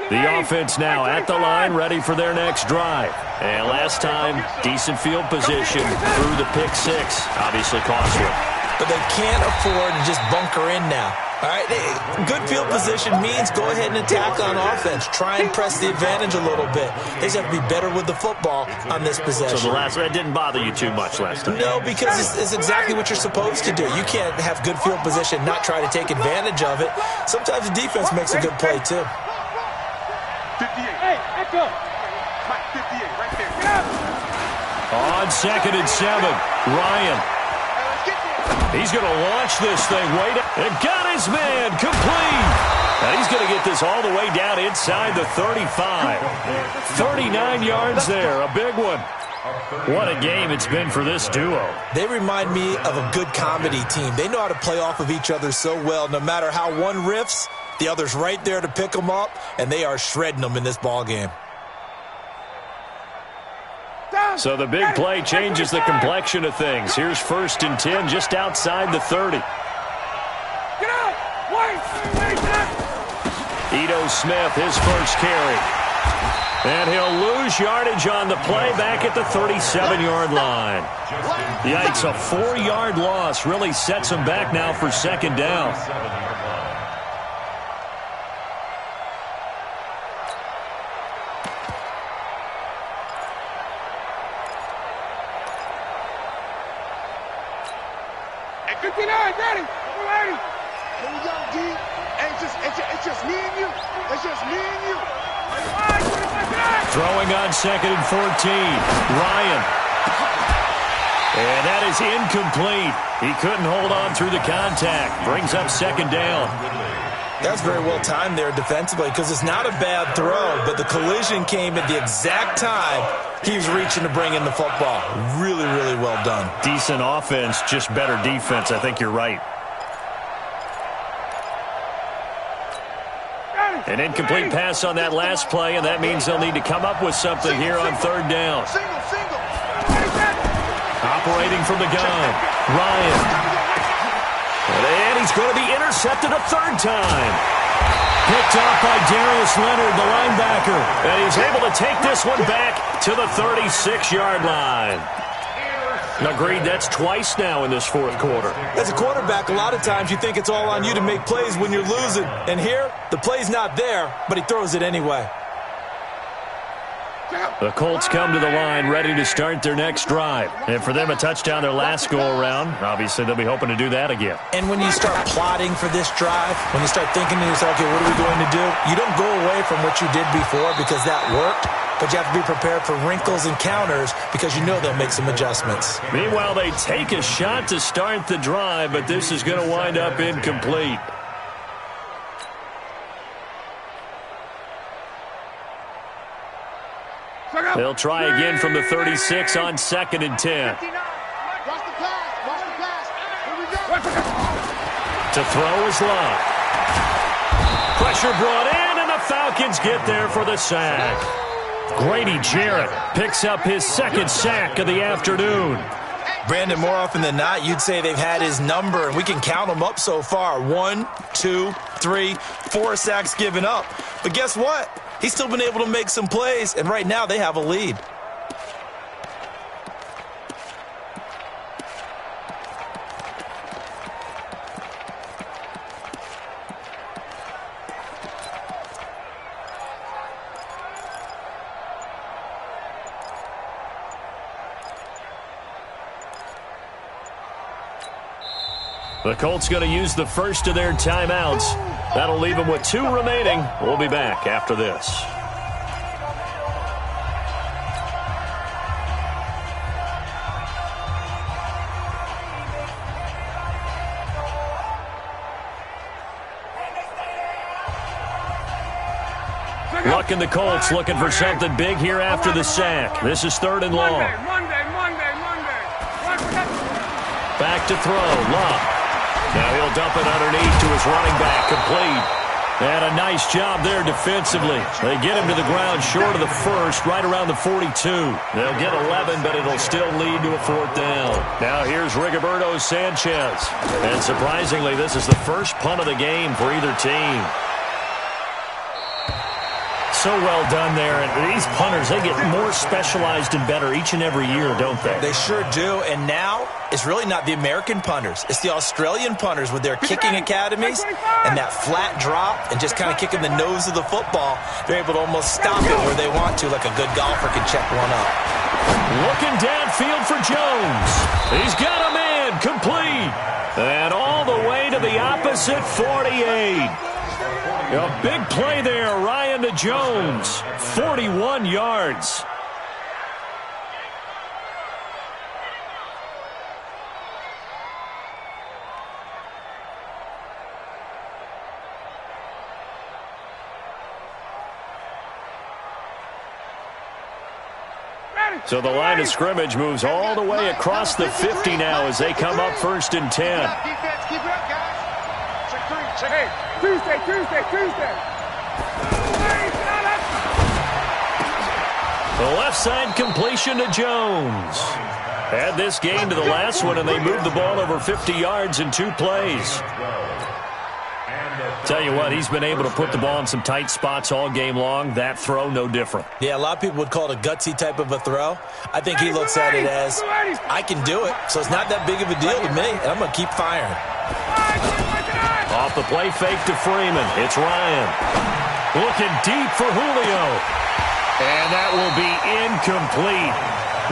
The offense now at the line, ready for their next drive. And last time, decent field position through the pick six. Obviously costly. But they can't afford to just bunker in now. All right, good field position means go ahead and attack on offense. Try and press the advantage a little bit. They just have to be better with the football on this possession. So that didn't bother you too much last time? No, because it's exactly what you're supposed to do. You can't have good field position, not try to take advantage of it. Sometimes the defense makes a good play, too. 58. Hey, echo. Mike, 58, right there. On 2nd and 7, Ryan. He's going to launch this thing way down. And got his man complete. And he's going to get this all the way down inside the 35. 39 yards there, a big one. What a game it's been for this duo. They remind me of a good comedy team. They know how to play off of each other so well. No matter how one riffs, the other's right there to pick them up, and they are shredding them in this ball game. So the big play changes the complexion of things. Here's 1st and 10 just outside the 30. Get out! Ito Smith, his first carry. And he'll lose yardage on the play back at the 37-yard line. Yikes, a 4-yard loss really sets him back now for 2nd down. Daddy, ready. Here we go, D. Hey, it's just me and you. It's just me and you. Throwing on 2nd and 14. Ryan. And that is incomplete. He couldn't hold on through the contact. Brings up 2nd down. That's very well timed there defensively because it's not a bad throw, but the collision came at the exact time he was reaching to bring in the football. Really, really well done. Decent offense, just better defense. I think you're right. An incomplete pass on that last play, and that means they'll need to come up with something here on 3rd down. Operating from the gun, Ryan. And he's going to be intercepted a 3rd time. Picked up by Darius Leonard, the linebacker. And he's able to take this one back to the 36-yard line. Agreed, that's twice now in this 4th quarter. As a quarterback, a lot of times you think it's all on you to make plays when you're losing. And here, the play's not there, but he throws it anyway. The Colts come to the line ready to start their next drive. And for them, a touchdown their last go-around. Obviously, they'll be hoping to do that again. And when you start plotting for this drive, when you start thinking to yourself, okay, what are we going to do? You don't go away from what you did before because that worked, but you have to be prepared for wrinkles and counters because you know they'll make some adjustments. Meanwhile, they take a shot to start the drive, but this is going to wind up incomplete. They'll try again from the 36 on 2nd and 10. To throw is Love. Pressure brought in, and the Falcons get there for the sack. Grady Jarrett picks up his 2nd sack of the afternoon. Brandon, more often than not, you'd say they've had his number, and we can count them up so far. 1, 2, 3, 4 sacks given up. But guess what? He's still been able to make some plays, and right now they have a lead. The Colts going to use the first of their timeouts. That'll leave them with 2 remaining. We'll be back after this. Looking the Colts looking for something big here after the sack. This is 3rd and long. Monday. Back to throw. Love. Now he'll dump it underneath to his running back. Complete. And a nice job there defensively. They get him to the ground short of the first, right around the 42. They'll get 11, but it'll still lead to a 4th down. Now here's Rigoberto Sanchez. And surprisingly, this is the first punt of the game for either team. So well done there. And these punters, they get more specialized and better each and every year, don't they? They sure do. And now it's really not the American punters. It's the Australian punters with their kicking academies and that flat drop and just kind of kicking the nose of the football. They're able to almost stop it where they want to, like a good golfer can check one up. Looking downfield for Jones. He's got a man. Complete. And all the way to the opposite 48. A big play there, Ryan to Jones. 41 yards. So the line of scrimmage moves all the way across the 50 now as they come up 1st and 10. Keep it up, guys. Check 3. Tuesday. The left side completion to Jones. Add this game to the last one, and they moved the ball over 50 yards in 2 plays. Tell you what, he's been able to put the ball in some tight spots all game long. That throw, no different. Yeah, a lot of people would call it a gutsy type of a throw. I think he looks at it as, I can do it, so it's not that big of a deal to me, and I'm going to keep firing. Off the play fake to Freeman. It's Ryan. Looking deep for Julio. And that will be incomplete.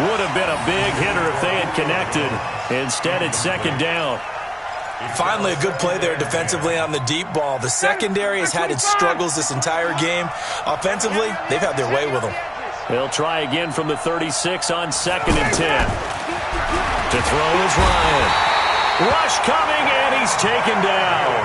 Would have been a big hitter if they had connected. Instead, it's 2nd down. Finally, a good play there defensively on the deep ball. The secondary has had its struggles this entire game. Offensively, they've had their way with them. They'll try again from the 36 on 2nd and 10. To throw is Ryan. Rush coming, and he's taken down.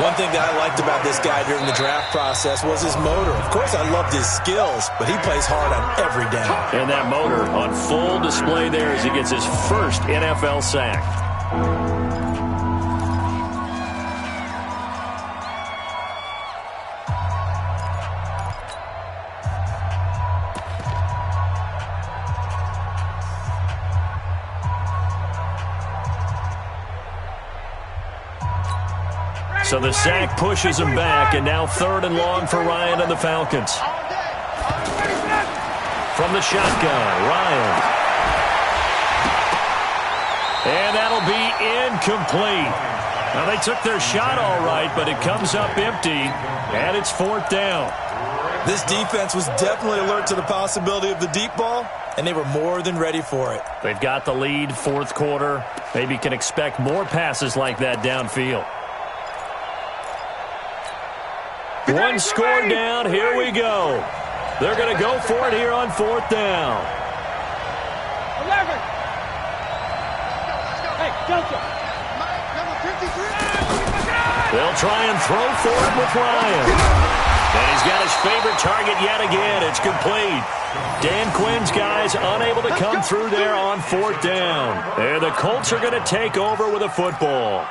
One thing that I liked about this guy during the draft process was his motor. Of course, I loved his skills, but he plays hard on every down. And that motor on full display there as he gets his first NFL sack. So the sack pushes him back, and now 3rd and long for Ryan and the Falcons. From the shotgun, Ryan. And that'll be incomplete. Now, they took their shot all right, but it comes up empty, and it's 4th down. This defense was definitely alert to the possibility of the deep ball, and they were more than ready for it. They've got the lead, 4th quarter. Maybe can expect more passes like that downfield. One score down. Here we go. They're going to go for it here on 4th down. 11. Hey, Delta. Number 53. They'll try and throw for it with Ryan. And he's got his favorite target yet again. It's complete. Dan Quinn's guys unable to come through there on 4th down. And the Colts are going to take over with a football.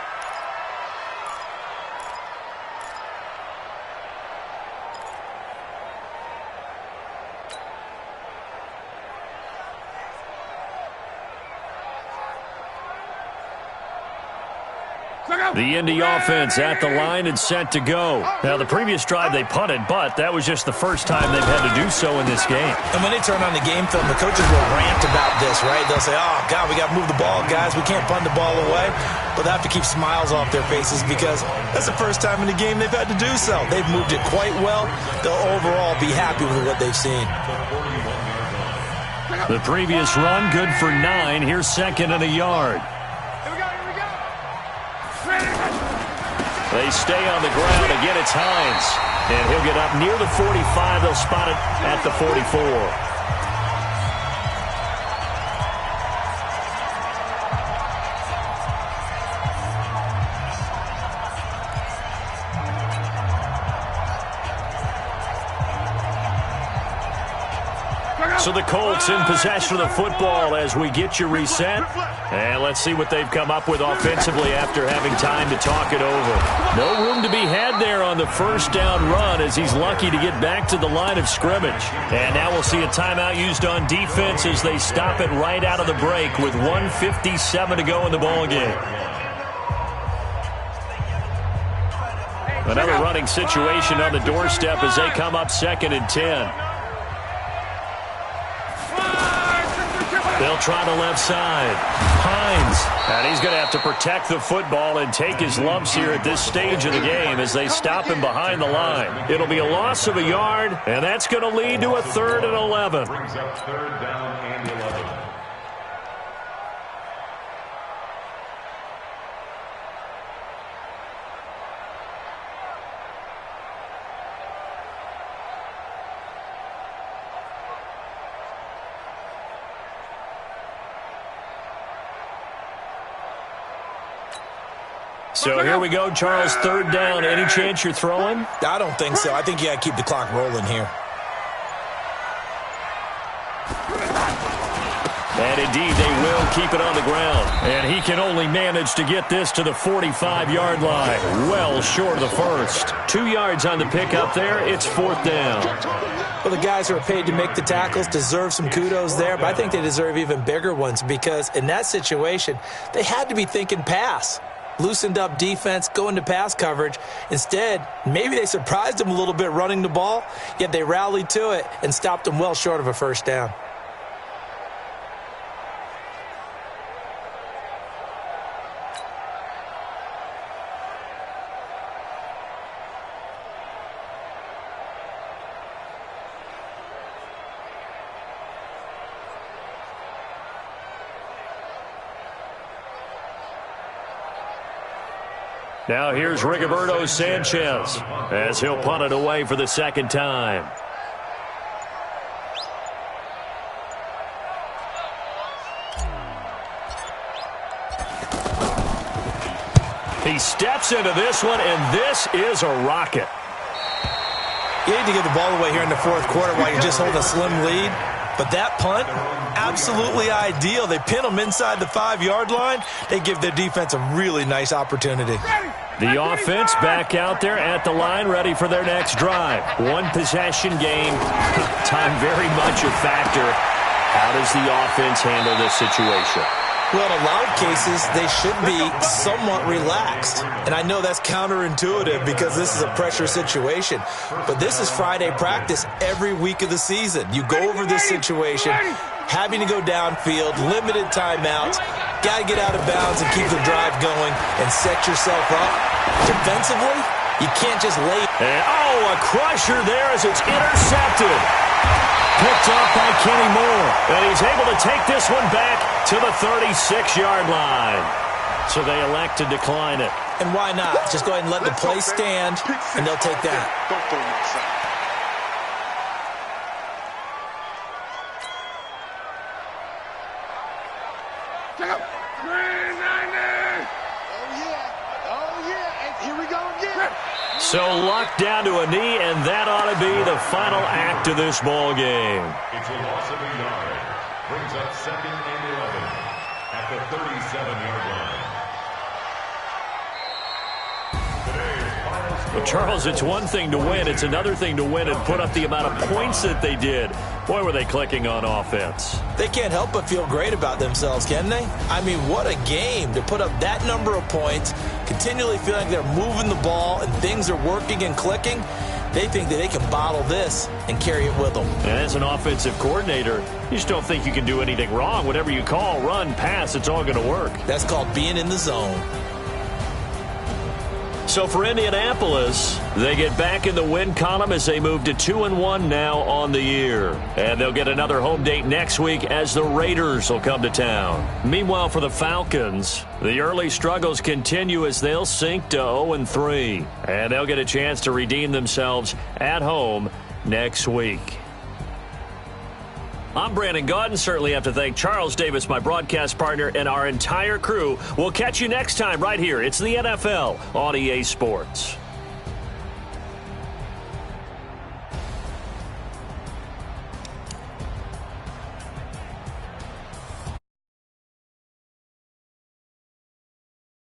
The Indy offense at the line and set to go. Now, the previous drive they punted, but that was just the first time they've had to do so in this game. And when they turn on the game film, the coaches will rant about this, right? They'll say, oh, God, we got to move the ball, guys. We can't punt the ball away. But they have to keep smiles off their faces because that's the first time in the game they've had to do so. They've moved it quite well. They'll overall be happy with what they've seen. The previous run, good for 9. Here's 2nd and a yard. They stay on the ground. Again, it's Hines. And he'll get up near the 45. They'll spot it at the 44. So the Colts in possession of the football as we get you reset. And let's see what they've come up with offensively after having time to talk it over. No room to be had there on the first down run as he's lucky to get back to the line of scrimmage. And now we'll see a timeout used on defense as they stop it right out of the break with 1:57 to go in the ballgame. Another running situation on the doorstep as they come up 2nd and 10. They'll try the left side. Hines. And he's going to have to protect the football and take his lumps here at this stage of the game as they stop him behind the line. It'll be a loss of a yard, and that's going to lead to a 3rd and 11. Brings up 3rd down and 11. So here we go, Charles, 3rd down. Any chance you're throwing? I don't think so. I think you got to keep the clock rolling here. And indeed, they will keep it on the ground. And he can only manage to get this to the 45-yard line. Well short of the first. 2 yards on the pickup there. It's 4th down. Well, the guys who are paid to make the tackles deserve some kudos there, but I think they deserve even bigger ones because in that situation, they had to be thinking pass. Loosened up defense, going to pass coverage. Instead, maybe they surprised them a little bit running the ball, yet they rallied to it and stopped them well short of a first down. Now here's Rigoberto Sanchez as he'll punt it away for the 2nd time. He steps into this one, and this is a rocket. You need to give the ball away here in the 4th quarter while you just hold a slim lead. But that punt, absolutely ideal. They pin them inside the 5-yard line. They give their defense a really nice opportunity. The offense back out there at the line, ready for their next drive. 1 possession game. Time very much a factor. How does the offense handle this situation? Well, in a lot of cases, they should be somewhat relaxed. And I know that's counterintuitive because this is a pressure situation. But this is Friday practice every week of the season. You go over this situation, having to go downfield, limited timeouts, got to get out of bounds and keep the drive going and set yourself up. Defensively, you can't just lay. And, a crusher there as it's intercepted. Picked off by Kenny Moore. And he's able to take this one back to the 36-yard line. So they elect to decline it. And why not? Just go ahead and let the play stand, and they'll take that. Don't throw me inside. Check out. Oh, yeah. And here we go again. So luck down to a knee, and that ought to be the final act of this ball game. It's a loss of a yard. Brings up 2nd and 11 at the 37-yard line. Well, Charles, it's one thing to win. It's another thing to win and put up the amount of points that they did. Boy, were they clicking on offense. They can't help but feel great about themselves, can they? I mean, what a game to put up that number of points, continually feeling like they're moving the ball and things are working and clicking. They think that they can bottle this and carry it with them. And as an offensive coordinator, you just don't think you can do anything wrong. Whatever you call, run, pass, it's all going to work. That's called being in the zone. So for Indianapolis, they get back in the win column as they move to 2-1 now on the year. And they'll get another home date next week as the Raiders will come to town. Meanwhile, for the Falcons, the early struggles continue as they'll sink to 0-3. And they'll get a chance to redeem themselves at home next week. I'm Brandon Gaudin. Certainly have to thank Charles Davis, my broadcast partner, and our entire crew. We'll catch you next time right here. It's the NFL on EA Sports.